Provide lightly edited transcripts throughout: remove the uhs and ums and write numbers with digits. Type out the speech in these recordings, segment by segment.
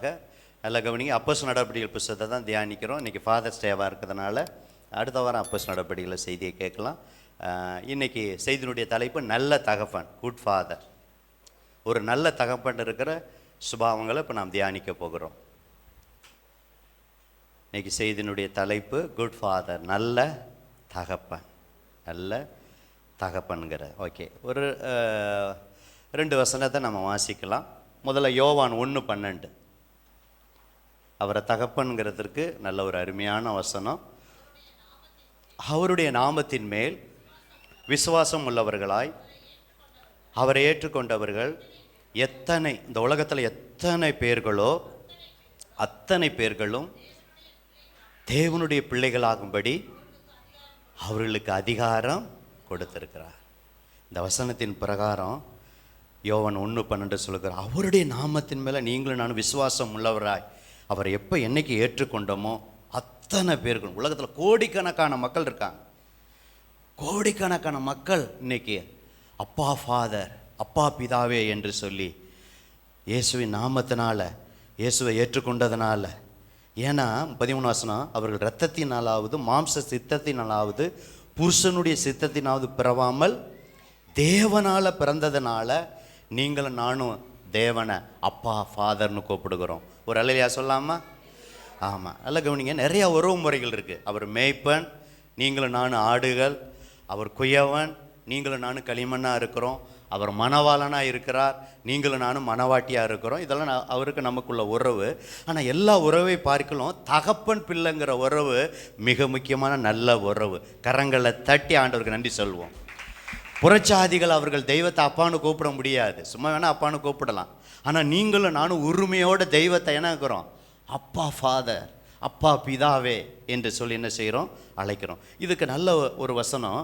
முன்பாக நல்ல கவனிங்க. அப்போஸ்தலர் நடவடிக்கைகள் புத்தகத்தை தான் தியானிக்கிறோம். இன்றைக்கி ஃபாதர்ஸ் டேவாக இருக்கிறதுனால அடுத்த வாரம் அப்போஸ்தலர் நடவடிக்கைகள் செய்தியை கேட்கலாம். இன்றைக்கி செய்தியினுடைய தலைப்பு நல்ல தகப்பன், குட் ஃபாதர். ஒரு நல்ல தகப்பன் இருக்கிற சுபாவங்களை இப்போ நாம் தியானிக்க போகிறோம். இன்றைக்கி செய்தியினுடைய தலைப்பு குட் ஃபாதர், நல்ல தகப்பன், நல்ல தகப்பன்கிற. ஓகே, ஒரு 2 வசனத்தை நம்ம வாசிக்கலாம். முதல்ல யோவான் 1:12. அவரை தகப்பன்கிறதுக்கு நல்ல ஒரு அருமையான வசனம். அவருடைய நாமத்தின் மேல் விசுவாசம் உள்ளவர்களாய் அவரை ஏற்றுக்கொண்டவர்கள் எத்தனை, இந்த உலகத்தில் எத்தனை பேர்களோ அத்தனை பேர்களும் தேவனுடைய பிள்ளைகளாகும்படி அவர்களுக்கு அதிகாரம் கொடுத்திருக்கிறார். இந்த வசனத்தின் பிரகாரம் யோவான் 1:12 சொல்லுகிறார், அவருடைய நாமத்தின் மேலே நீங்களும் நானும் விசுவாசம் உள்ளவராய் அவரை எப்போ என்னைக்கு ஏற்றுக்கொண்டோமோ அத்தனை பேர்கள், உலகத்தில் கோடிக்கணக்கான மக்கள் இருக்காங்க, கோடிக்கணக்கான மக்கள் இன்னைக்கு அப்பா ஃபாதர், அப்பா பிதாவே என்று சொல்லி இயேசுவின் நாமத்தினால இயேசுவை ஏற்றுக்கொண்டதுனால. ஏன்னா 13 வசனம், அவர்கள் இரத்தத்தினாலாவது மாம்ச சித்தத்தினாலாவது புருஷனுடைய சித்தத்தினாவது பிறவாமல் தேவனால் பிறந்ததுனால நீங்களும் நானும் தேவனை அப்பா ஃபாதர்னு கூப்பிடுகிறோம். ஒரு அல்லேலூயா சொல்லாமா? ஆமாம், நல்ல கவனிங்க. நிறையா உறவு முறைகள் இருக்குது. அவர் மேய்ப்பன், நீங்களும் நானும் ஆடுகள். அவர் குயவன், நீங்களும் நானும் களிமண்ணாக இருக்கிறோம். அவர் மணவாளனாக இருக்கிறார், நீங்களும் நானும் மணவாட்டியாக இருக்கிறோம். இதெல்லாம் அவருக்கு நமக்குள்ள உறவு. ஆனால் எல்லா உறவை பார்க்கலாம் தகப்பன் பிள்ளைங்கிற உறவு மிக முக்கியமான நல்ல உறவு. கரங்களை தட்டி ஆண்டவருக்கு நன்றி சொல்வோம். புறச்சாதிகள் அவர்கள் தெய்வத்தை அப்பான்னு கூப்பிட முடியாது, சும்மா வேணால் அப்பான்னு கூப்பிடலாம். ஆனால் நீங்களும் நானும் உரிமையோட தெய்வத்தை என்ன இருக்கிறோம், அப்பா ஃபாதர், அப்பா பிதாவே என்று சொல்லி என்ன செய்கிறோம், அழைக்கிறோம். இதுக்கு நல்ல ஒரு வசனம்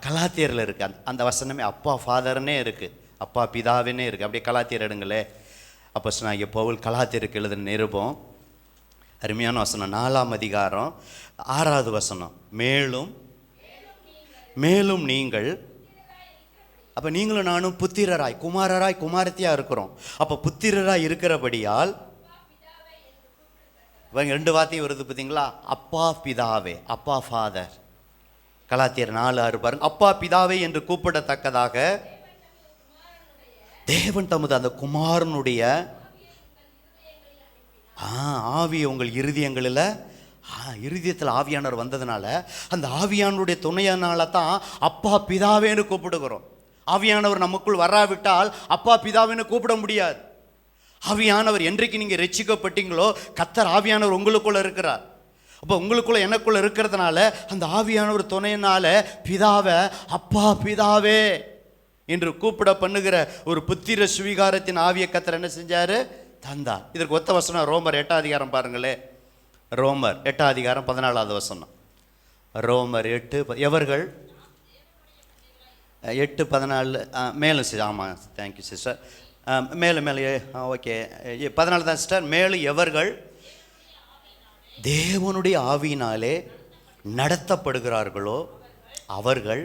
கலாத்தியரில் இருக்குது. அந்த வசனமே அப்பா ஃபாதர்னே இருக்குது, அப்பா பிதாவேனே இருக்குது. அப்படியே கலாத்தியர் எடுங்களே. அப்போஸ்தலனாகிய பவுல் கலாத்தியருக்கு எழுதின நிருபம், அருமையான வசனம், 4ஆம் அதிகாரம் 6வது வசனம். மேலும் மேலும் நீங்கள், அப்போ நீங்களும் நானும் புத்திரராய் குமாரராய் குமாரத்தியாக இருக்கிறோம். அப்போ புத்திரராய் இருக்கிறபடியால் 2 வார்த்தையும் வருது பார்த்தீங்களா, அப்பா பிதாவே, அப்பா ஃபாதர். கலாத்தியர் 4:6 பாருங்க. அப்பா பிதாவே என்று கூப்பிடத்தக்கதாக தேவன் தமது அந்த குமாரனுடைய ஆவியை உங்கள் இருதயங்களில், இருதயத்தில் ஆவியானவர் வந்ததுனால அந்த ஆவியானவருடைய துணையினால தான் அப்பா பிதாவேன்னு கூப்பிடுகிறோம். ஆவியானவர் நமக்குள் வராவிட்டால் அப்பா பிதாவேன்னு கூப்பிட முடியாது. ஆவியானவர் என்றைக்கு நீங்கள் ரட்சிக்கப்பட்டீங்களோ கர்த்தர் ஆவியானவர் உங்களுக்குள்ள இருக்கிறார். அப்போ உங்களுக்குள்ள எனக்குள்ள இருக்கிறதுனால அந்த ஆவியானவர் துணையினால பிதாவை அப்பா பிதாவே என்று கூப்பிட பண்ணுகிற ஒரு புத்திர சுவீகாரத்தின் ஆவியை கர்த்தர் என்ன செஞ்சாரு, தந்தார். இதற்கு ஒத்த வசனம் ரோமர் 8ஆம் அதிகாரம் பாருங்களே. ரோமர் 8ஆம் அதிகாரம் 14வது வசனம். ரோமர் 8 எவர்கள் 8:14 மேலும் சிஸ்டர். ஆமாம், தேங்க்யூ சிஸ்டர். மேலும் ஓகே 14 தான் சிஸ்டர். மேலும் எவர்கள் தேவனுடைய ஆவியினாலே நடத்தப்படுகிறார்களோ அவர்கள்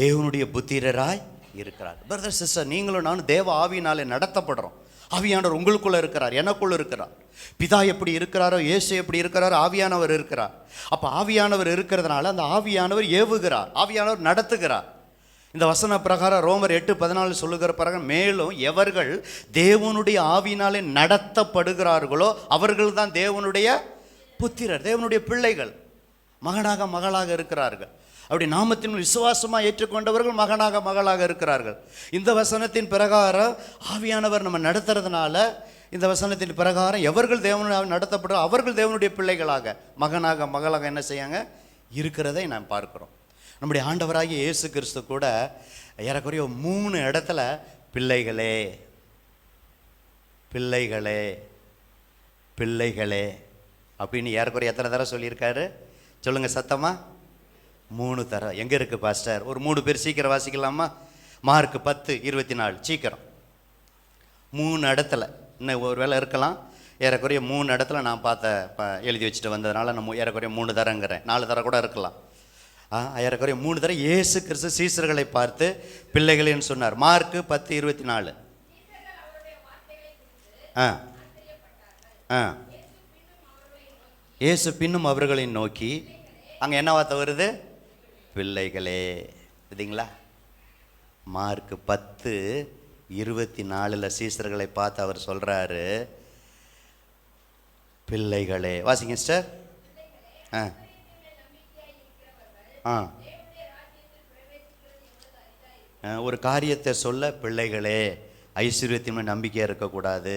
தேவனுடைய புத்திரராய் இருக்கிறார். பிரதர் சிஸ்டர், நீங்களும் நானும் தேவ ஆவியினாலே நடத்தப்படுறோம். ஆவியானவர் உங்களுக்குள்ளே இருக்கிறார், எனக்குள்ள இருக்கிறார். பிதா எப்படி இருக்கிறாரோ இயேசு எப்படி இருக்கிறாரோ ஆவியானவர் இருக்கிறார். அப்போ ஆவியானவர் இருக்கிறதுனால அந்த ஆவியானவர் ஏவுகிறார், ஆவியானவர் நடத்துகிறார். இந்த வசன பிரகாரம் ரோமர் 8:14 சொல்லுகிற பிரகாரம் மேலும் எவர்கள் தேவனுடைய ஆவியினாலே நடத்தப்படுகிறார்களோ அவர்கள் தான் தேவனுடைய புத்திரர், தேவனுடைய பிள்ளைகள், மகனாக மகளாக இருக்கிறார்கள். அப்படி நாமத்தின் விசுவாசமாக ஏற்றுக்கொண்டவர்கள் மகனாக மகளாக இருக்கிறார்கள். இந்த வசனத்தின் பிரகாரம் ஆவியானவர் நம்ம நடத்துறதுனால இந்த வசனத்தின் பிரகாரம் எவர்கள் தேவனாக நடத்தப்படுற அவர்கள் தேவனுடைய பிள்ளைகளாக மகனாக மகளாக என்ன செய்யாங்க இருக்கிறதை நாம் பார்க்கிறோம். நம்முடைய ஆண்டவராகிய இயேசு கிறிஸ்து கூட ஏறக்குறைய 3 இடத்துல பிள்ளைகளே பிள்ளைகளே பிள்ளைகளே அப்படின்னு ஏறக்குறைய எத்தனை தடவை சொல்லியிருக்காரு சொல்லுங்க சத்தமா? 3 தடவை. எங்கே இருக்குது பாஸ்டர்? ஒரு 3 பேர் சீக்கிரம் வாசிக்கலாமா? மார்க் 10:24 சீக்கிரம். 3 இடத்துல, இன்னும் ஒரு வேளை இருக்கலாம், ஏறக்குறைய 3 இடத்துல நான் எழுதி வச்சுட்டு வந்ததுனால நம்ம ஏறக்குறைய 3 தரங்கிறேன், 4 தர கூட இருக்கலாம். ஏறக்குறைய 3 தர இயேசு கிறிஸ்து சீசர்களை பார்த்து பிள்ளைகளேன்னு சொன்னார். மார்க் 10:24. ஆ ஆ இயேசு பின்னும் அவர்களை நோக்கி, அங்கே என்ன வார்த்தை வருது? பிள்ளைகளே. சரிங்களா? மார்க் 10:24 சீசர்களை பார்த்து அவர் சொல்கிறாரு, பிள்ளைகளே. வாசிங்க சிஸ்டர். ஆ ஆ ஒரு காரியத்தை சொல்ல, பிள்ளைகளே, ஐஸ்வர்யத்தின் மேல் நம்பிக்கையாக இருக்கக்கூடாது.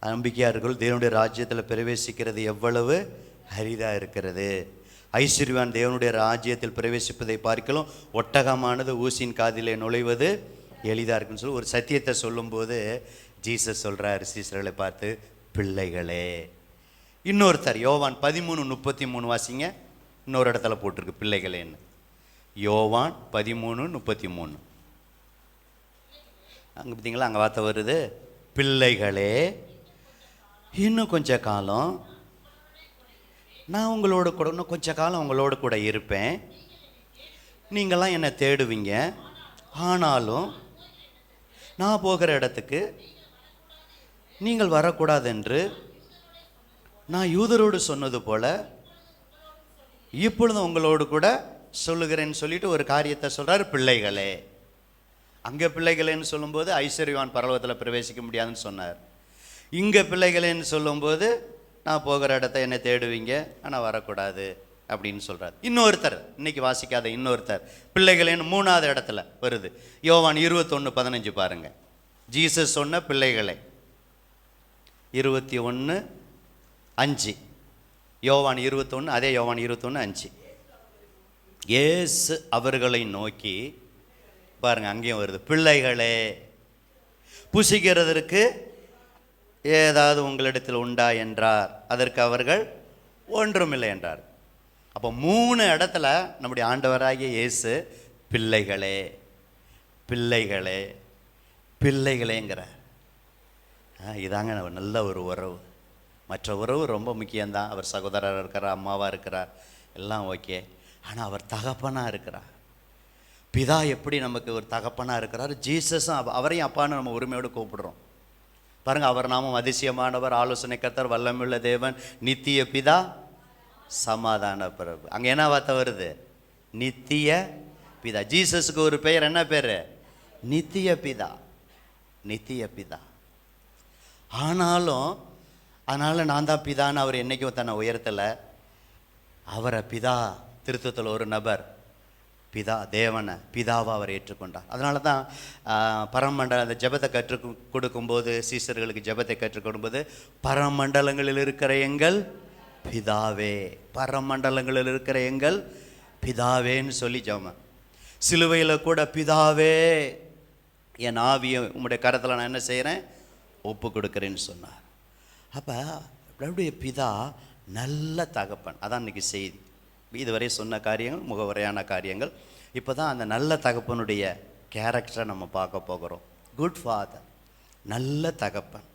நம்பிக்கையாக இருக்கிறது தேவனுடைய ராஜ்யத்தில் பிரவேசிக்கிறது எவ்வளவு அரிதாக இருக்கிறது. ஐஸ்வர்யவான் தேவனுடைய ராஜ்யத்தில் பிரவேசிப்பதை பார்க்கலாம் ஒட்டகமானது ஊசியின் காதிலே நுழைவது எளிதாக இருக்குன்னு சொல்லி ஒரு சத்தியத்தை சொல்லும்போது ஜீசஸ் சொல்கிறார் சீசர்களை பார்த்து, பிள்ளைகளே. இன்னொருத்தர் யோவான் 13:33 வாசிங்க. இன்னொரு இடத்துல போட்டிருக்கு பிள்ளைகளேன்னு. யோவான் 13:33. அங்கே பார்த்தீங்களா, அங்கே வார்த்தை வருது, பிள்ளைகளே, இன்னும் கொஞ்ச காலம் நான் உங்களோட கூட, இன்னும் கொஞ்ச காலம் உங்களோட கூட இருப்பேன். நீங்களாம் என்னை தேடுவீங்க. ஆனாலும் நான் போகிற இடத்துக்கு நீங்கள் வரக்கூடாது என்று நான் யூதரோடு சொன்னது போல இப்பொழுதும் உங்களோடு கூட சொல்லுகிறேன்னு சொல்லிட்டு ஒரு காரியத்தை சொல்கிறார், பிள்ளைகளே. அங்கே பிள்ளைகளேன்னு சொல்லும்போது ஐஸ்வர்யவான் பரலோகத்தில் பிரவேசிக்க முடியாதுன்னு சொன்னார். இங்கே பிள்ளைகளேன்னு சொல்லும்போது நான் போகிற இடத்த என்னை தேடுவீங்க, ஆனால் வரக்கூடாது அப்படின்னு சொல்கிறார். இன்னொருத்தர், இன்னைக்கு வாசிக்காத இன்னொருத்தர், பிள்ளைகளேன்னு 3வது இடத்துல வருது. யோவான் 21:15 பாருங்க. ஜீசஸ் சொன்ன பிள்ளைகளை 21:5. யோவான் 21, அதே யோவான் 21:5. இயேசு அவர்களை நோக்கி, பாருங்க அங்கேயும் வருது, பிள்ளைகளே, புசிக்கிறதற்கு ஏதாவது உங்களிடத்தில் உண்டா என்றார். அதற்கு அவர்கள் ஒன்றுமில்லை என்றார். அப்போ 3 இடத்துல நம்முடைய ஆண்டவராகிய இயேசு பிள்ளைகளே பிள்ளைகளே பிள்ளைகளேங்கிறார். இதாங்க நல்ல ஒரு உறவு. மற்ற உறவு ரொம்ப முக்கியம்தான். அவர் சகோதரராக இருக்கிறார், அம்மாவாக இருக்கிறார், எல்லாம் ஓகே. ஆனால் அவர் தகப்பனாக இருக்கிறார். பிதா எப்படி நமக்கு ஒரு தகப்பனாக இருக்கிறார், ஜீசஸும் அவரையும் அப்பான்னு நம்ம உரிமையோடு கூப்பிடுறோம். பாருங்கள், அவர் நாமம் அதிசயமானவர், ஆலோசனை கர்த்தர், வல்லமையுள்ள தேவன், நித்திய பிதா, சமாதான பிரபு. அங்கே என்ன வார்த்தை வருது? நித்திய பிதா. ஜீசஸுக்கு ஒரு பெயர், என்ன பேர்? நித்திய பிதா. நித்திய பிதா. ஆனாலும் அதனால் நான் தான் பிதான்னு அவர் என்றைக்கும் தன்னை உயர்த்தலை. அவரை பிதா, திருத்தத்தில் ஒரு நபர் பிதா, தேவனை பிதாவை அவர் ஏற்றுக்கொண்டார். அதனால தான் பரமண்டல அந்த ஜெபத்தை கற்றுக் கொடுக்கும்போது, சீசர்களுக்கு ஜெபத்தை கற்றுக் கொடுக்கும்போது, பரமண்டலங்களில் இருக்கிற எங்கள் பிதாவே, பரமண்டலங்களில் இருக்கிற எங்கள் பிதாவேன்னு சொல்லி ஜெபம். சிலுவையில் கூட பிதாவே, என் ஆவியை உம்முடைய கரத்தில் நான் என்ன செய்கிறேன், ஒப்பு கொடுக்குறேன்னு சொன்னார். அப்போ அவருடைய பிதா நல்ல தகப்பன். அதான் இன்றைக்கி செய்தி. இதுவரை சொன்ன காரியங்கள் முகவரையான காரியங்கள். இப்போ தான் அந்த நல்ல தகப்பனுடைய கேரக்டரை நம்ம பார்க்க போகிறோம். குட் ஃபாதர், நல்ல தகப்பன்.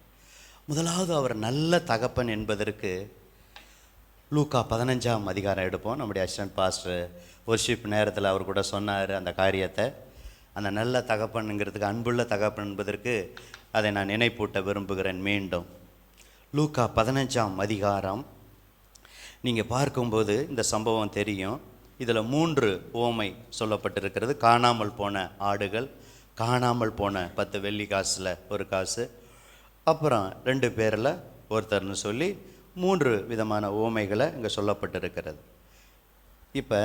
முதலாவது அவர் நல்ல தகப்பன் என்பதற்கு லூக்கா 15ஆம் அதிகாரம் எடுப்போம். நம்முடைய அசிஸ்டன்ட் பாஸ்டர் ஒர்ஷிப் நேரத்தில் அவர் கூட சொன்னார் அந்த காரியத்தை. அந்த நல்ல தகப்பனுங்கிறதுக்கு, அன்புள்ள தகப்பன் என்பதற்கு அதை நான் நினைப்பூட்ட விரும்புகிறேன். மீண்டும் லூக்கா 15ஆம் அதிகாரம் நீங்கள் பார்க்கும்போது இந்த சம்பவம் தெரியும். இதில் 3 உவமை சொல்லப்பட்டிருக்கிறது. காணாமல் போன ஆடுகள், காணாமல் போன 10 வெள்ளி காசில் ஒரு காசு, அப்புறம் 2 பேரில் ஒருத்தர்னு சொல்லி 3 விதமான உவமைகளை இங்கே சொல்லப்பட்டிருக்கிறது. இப்போ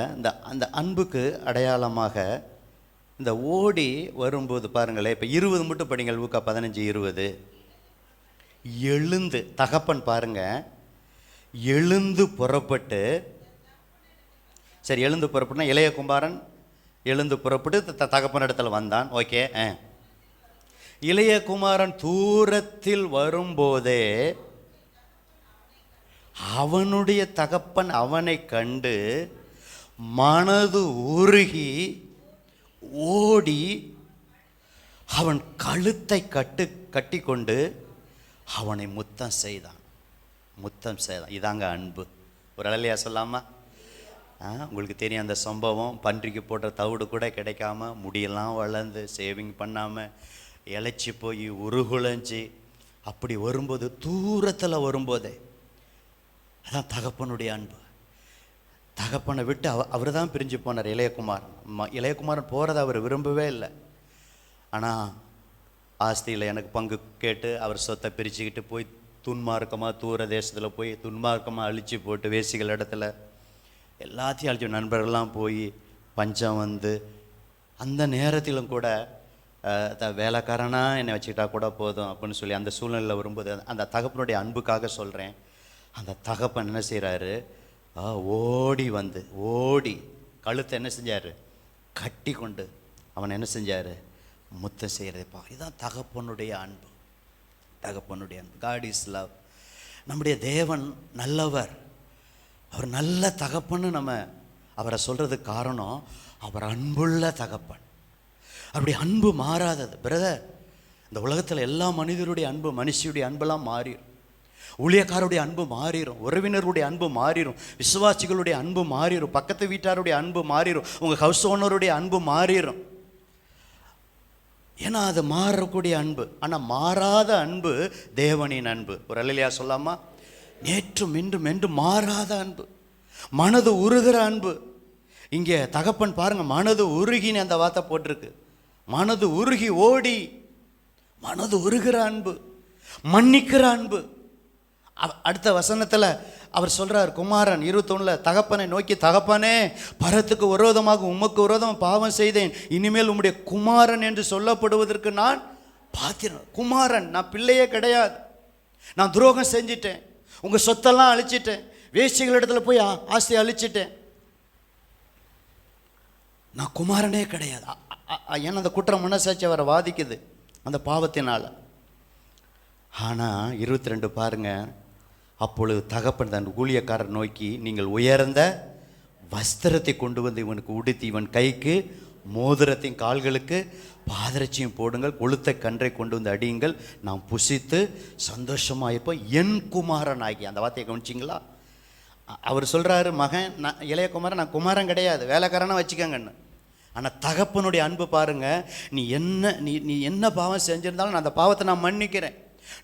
அந்த அன்புக்கு அடையாளமாக இந்த ஓடி வரும்போது பாருங்களேன், இப்போ 20 மட்டும் படிங்க. லூக்கா 15:20. எழுந்து, தகப்பன் பாருங்க, எழுந்து புறப்பட்டு, சரி எழுந்து புறப்பட்டுனா இளைய குமாரன் எழுந்து புறப்பட்டு தகப்பன் இடத்துல வந்தான், ஓகே. இளைய குமாரன் தூரத்தில் வரும்போதே அவனுடைய தகப்பன் அவனை கண்டு மனது உருகி ஓடி அவன் கழுத்தை கட்டி கொண்டு அவனை முத்தம் செய்தான். இதாங்க அன்பு. ஒரு அலையா சொல்லாமா? உங்களுக்கு தெரியும் அந்த சம்பவம். பன்றிக்கு போட்ட தவிடு கூட கிடைக்காம, முடியெல்லாம் வளர்ந்து, சேவிங் பண்ணாமல், இழைச்சி போய் உருகுலைஞ்சி அப்படி வரும்போது, தூரத்தில் வரும்போதே, அதான் தகப்பனுடைய அன்பு. தகப்பனை விட்டு அவர் தான் பிரிஞ்சு போனார். இளையகுமாரன் போகிறத அவர் விரும்பவே இல்லை. ஆனால் ஆஸ்தியில் எனக்கு பங்கு கேட்டு அவர் சொத்தை பிரிச்சுக்கிட்டு போய் துன்மார்க்கமாக தூர தேசத்தில் போய் துன்மார்க்கமாக அழித்து போட்டு வேசிகள் இடத்துல எல்லாத்தையும் அழிச்சு, நண்பர்கள்லாம் போய் பஞ்சம் வந்து, அந்த நேரத்திலும் கூட வேலைக்காரனாக என்னை வச்சுக்கிட்டா கூட போதும் அப்படின்னு சொல்லி அந்த சூழ்நிலையில் வரும்போது, அந்த தகப்பனுடைய அன்புக்காக சொல்கிறேன், அந்த தகப்பன் என்ன செய்கிறாரு, ஓடி வந்து ஓடி கழுத்தை என்ன செஞ்சார், கட்டி கொண்டு அவன் என்ன செஞ்சார், முத்தம் செய்கிறதுப்பா. இதுதான் தகப்பனுடைய அன்பு. தகப்பனுடைய அன்பு. God is love. நம்முடைய தேவன் நல்லவர், அவர் நல்ல தகப்பன்னு நம்ம அவரை சொல்கிறதுக்கு காரணம், அவர் அன்புள்ள தகப்பன். அவருடைய அன்பு மாறாதது. பிரதர், இந்த உலகத்தில் எல்லா மனிதருடைய அன்பு, மனுஷியுடைய அன்பெல்லாம் மாறிடும். ஊழியக்காரருடைய அன்பு மாறிடும், உறவினருடைய அன்பு மாறிடும், விசுவாசிகளுடைய அன்பு மாறிடும், பக்கத்து வீட்டாருடைய அன்பு மாறிடும், உங்கள் ஹவுஸ் ஓனருடைய அன்பு மாறிடும். ஏன்னா அது மாறக்கூடிய அன்பு. ஆனால் மாறாத அன்பு தேவனின் அன்பு. ஒரு அல்லேலூயா சொல்லாமா? நேற்றும் இன்றும் என்று மாறாத அன்பு, மனது உருகிற அன்பு. இங்கே தகப்பன் பாருங்க, மனது உருகின்னு அந்த வார்த்தை போட்டிருக்கு. மனது உருகி ஓடி, மனது உருகிற அன்பு, மன்னிக்கிற அன்பு. அடுத்த வசனத்தில் அவர் சொல்கிறார், குமாரன் 21 தகப்பனை நோக்கி, தகப்பனே, பரத்துக்கு விரோதமாக உமக்கு விரோதம் பாவம் செய்தேன், இனிமேல் உம்முடைய குமாரன் என்று சொல்லப்படுவதற்கு நான் பாத்திரன். குமாரன், நான் பிள்ளையே கிடையாது, நான் துரோகம் செஞ்சிட்டேன், உங்கள் சொத்தெல்லாம் அழிச்சிட்டேன், வேசிகள் இடத்துல போய் ஆஸ்தியை அழிச்சிட்டேன், நான் குமாரனே கிடையாது. ஏன்னா அந்த குற்றம் மனசாட்சி அவரை வாதிக்குது அந்த பாவத்தினால். ஆனால் 22 பாருங்க, அப்பொழுது தகப்பன் தன் ஊழியக்காரர் நோக்கி, நீங்கள் உயர்ந்த வஸ்திரத்தை கொண்டு வந்து இவனுக்கு உடுத்தி, இவன் கைக்கு மோதிரத்தையும் கால்களுக்கு பாதரட்சியும் போடுங்கள், கொளுத்த கன்றை கொண்டு வந்து அடியுங்கள், நாம் புசித்து சந்தோஷமாயிருப்போம், என் குமாரன் ஆகி. அந்த வார்த்தையை கவனிச்சிங்களா? அவர் சொல்கிறாரு, மகன், நான் இளைய குமாரன், நான் குமாரன் கிடையாது, வேலைக்காரனாக வச்சுக்கங்கன்னு. ஆனால் தகப்பனுடைய அன்பு பாருங்க, நீ என்ன பாவம் செஞ்சிருந்தாலும் நான் அந்த பாவத்தை நான் மன்னிக்கிறேன்.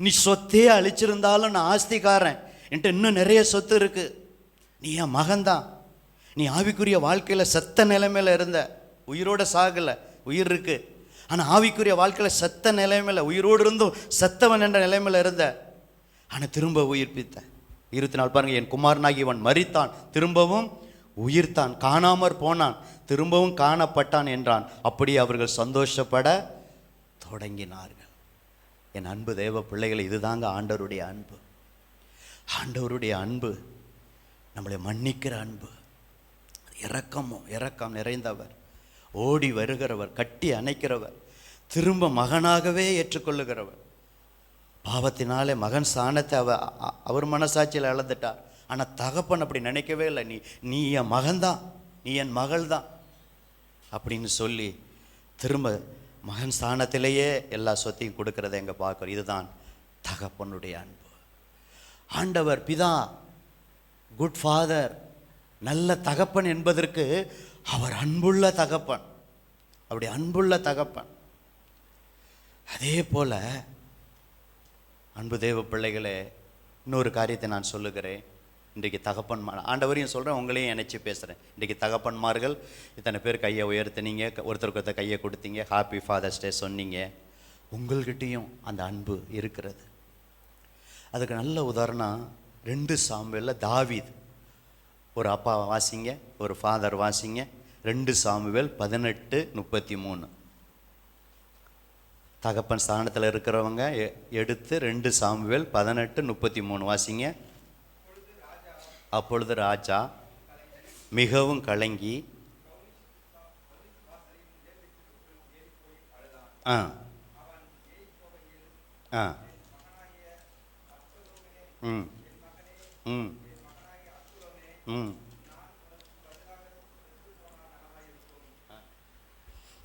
நீ சொத்தே அழிச்சிருந்தாலும் நான் ஆஸ்திக்காரன், என்கிட்ட இன்னும் நிறைய சொத்து இருக்கு, நீ என் மகன்தான். நீ ஆவிக்குரிய வாழ்க்கையில் செத்த நிலைமையில் இருந்த, உயிரோட சாகலை, உயிர் இருக்கு, ஆனால் ஆவிக்குரிய வாழ்க்கையில் செத்த நிலைமையில், உயிரோடு இருந்தும் செத்தவன் என்ற நிலைமையில் இருந்த, ஆனால் திரும்ப உயிர்ப்பித்த. 24 பாருங்க, என் குமாரனாகி இவன் மரித்தான், திரும்பவும் உயிர்த்தான், காணாமற் போனான், திரும்பவும் காணப்பட்டான் என்றான். அப்படி அவர்கள் சந்தோஷப்பட தொடங்கினார்கள். என் அன்பு தேவ பிள்ளைகளை, இதுதாங்க ஆண்டவருடைய அன்பு. ஆண்டவருடைய அன்பு நம்மளை மன்னிக்கிற அன்பு, இரக்கம் நிறைந்தவர், ஓடி வருகிறவர், கட்டி அணைக்கிறவர், திரும்ப மகனாகவே ஏற்றுக்கொள்ளுகிறவர். பாவத்தினாலே மகன் ஸ்தானத்தை அவர் மனசாட்சியில் இழந்துட்டார். ஆனால் தகப்பன் அப்படி நினைக்கவே இல்லை. நீ என் மகன்தான், நீ என் மகள் தான் அப்படின்னு சொல்லி திரும்ப மகன் ஸ்தானத்திலேயே எல்லா சொத்தையும் கொடுக்கறத எங்கே பார்க்குறோம். இதுதான் தகப்பனுடைய அன்பு. ஆண்டவர் பிதா, குட் ஃபாதர், நல்ல தகப்பன் என்பதற்கு அவர் அன்புள்ள தகப்பன், அப்படி அன்புள்ள தகப்பன். அதே போல் அன்பு தேவ பிள்ளைகளே, இன்னொரு காரியத்தை நான் சொல்லுகிறேன். இன்றைக்கு தகப்பன்மார், ஆண்டவரையும் சொல்கிறேன், உங்களையும் நினச்சி பேசுகிறேன். இன்றைக்கி தகப்பன்மார்கள் இத்தனை பேர் கையை உயர்த்தினீங்க, ஒருத்தருக்கு ஒருத்தர் கையை கொடுத்தீங்க, ஹாப்பி ஃபாதர்ஸ் டே சொன்னீங்க. உங்கள்கிட்டையும் அந்த அன்பு இருக்கிறது. அதுக்கு நல்ல உதாரணம் 2 சாமுவேலில் தாவீது, ஒரு அப்பா வாசிங்க, ஒரு ஃபாதர் வாசிங்க. 2 சாமுவேல் 18:33. தகப்பன் ஸ்தானத்தில் இருக்கிறவங்க எடுத்து 2 சாமுவேல் 18:33 வாசிங்க. அப்பொழுது ராஜா மிகவும் கலங்கி,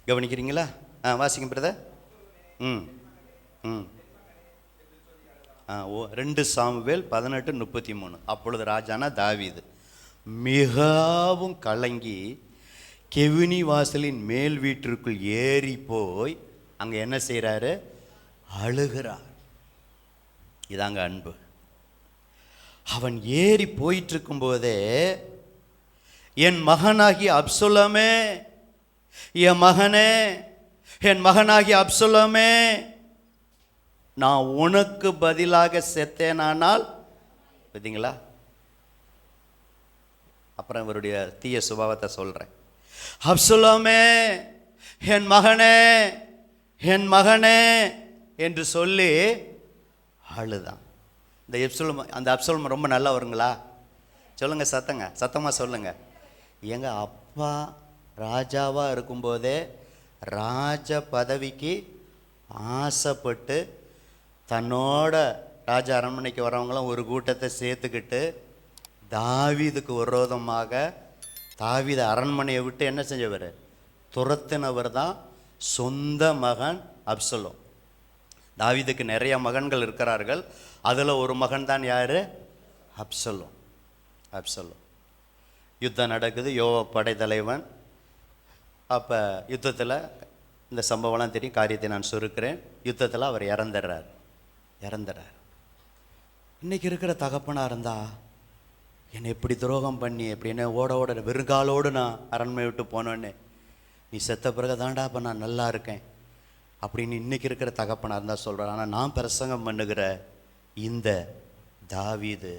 கவனிக்கிறீங்களா? வாசிங்க பிரதர். 2 சாமுவேல் 18:33. அப்பொழுது ராஜானா தாவீது மிகவும் கலங்கி கெவினி வாசலின் மேல் வீட்டிற்குள் ஏறி போய் அங்கே என்ன செய்கிறாரு? அழுகிறார். இதாங்க அன்பு. அவன் ஏறி போயிட்டு இருக்கும்போதே, என் மகனாகிய அப்சலோமே, என் மகனே, என் மகனாகிய அப்சலோமே, நான் உனக்கு பதிலாக செத்தேனானால், பார்த்தீங்களா? அப்புறம் இவருடைய தீய சுபாவத்தை சொல்றேன். அப்சலோமே, என் மகனே, என் மகனே என்று சொல்லி அழுதான். அந்த அப்சலோம் ரொம்ப நல்லவருங்களா? சொல்லுங்க, சத்தமாக சொல்லுங்க. எங்க அப்பா ராஜாவாக இருக்கும்போதே ராஜ பதவிக்கு ஆசைப்பட்டு தன்னோட ராஜ அரண்மனைக்கு வரவங்களாம் ஒரு கூட்டத்தை சேர்த்துக்கிட்டு தாவீதுக்கு விரோதமாக தாவீது அரண்மனையை விட்டு என்ன செஞ்சவர்? துரத்தினவர் தான் சொந்த மகன் அப்சலோம். தாவீதுக்கு நிறைய மகன்கள் இருக்கிறார்கள். அதில் ஒரு மகன் தான் யார்? அப்சலோம். யுத்தம் நடக்குது, யோவாப் படைத்தலைவன். அப்போ யுத்தத்தில் இந்த சம்பவம்லாம் தெரியும், காரியத்தை நான் சுருக்கிறேன். யுத்தத்தில் அவர் இறந்துடுறார். இன்னைக்கு இருக்கிற தகப்பனாக இருந்தா என்னை எப்படி துரோகம் பண்ணி எப்படி என்ன ஓட வெறுங்காலோடு நான் அரண்மனை விட்டு போனோன்னே, நீ செத்த பிறகு தாண்டா அப்போ நான் நல்லா இருக்கேன் அப்படின்னு இன்னைக்கு இருக்கிற தகப்பனாக இருந்தால் சொல்கிறார். ஆனால் நான் பிரசங்கம் பண்ணுகிற இந்த தாவீது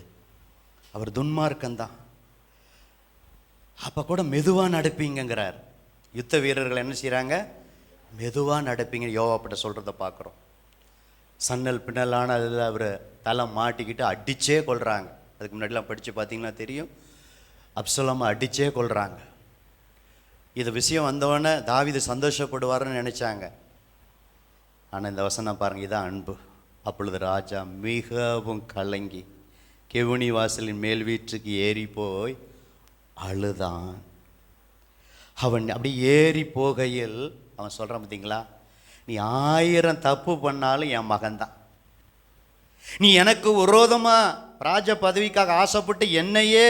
அவர் துன்மார்க்கந்தான். அப்போ கூட மெதுவாக நடப்பீங்கிறார். யுத்த வீரர்கள் என்ன செய்கிறாங்க? மெதுவாக நடப்பீங்க யோவாப்பிட்ட சொல்கிறத பார்க்குறோம். சன்னல் பின்னலான அதில் அவர் தலை மாட்டிக்கிட்டு அடித்தே கொள்கிறாங்க. அதுக்கு முன்னாடிலாம் படித்து பார்த்தீங்கன்னா தெரியும், அப்சலோமை அடித்தே கொள்கிறாங்க. இது விஷயம் வந்தவொடனே தாவீது சந்தோஷப்படுவார்னு நினச்சாங்க. ஆனால் இந்த வசனம் பாருங்கள், இதான் அன்பு. அப்பொழுது ராஜா மிகவும் கலங்கி கெவுனி வாசலின் மேல் வீட்டுக்கு ஏறி போய் அழுதான். அவன் அப்படி ஏறி போகையில் அவன் சொல்கிறான், பார்த்தீங்களா, நீ 1000 தப்பு பண்ணாலும் என் மகன்தான். நீ எனக்கு விரோதமாக ராஜ பதவிக்காக ஆசைப்பட்டு என்னையே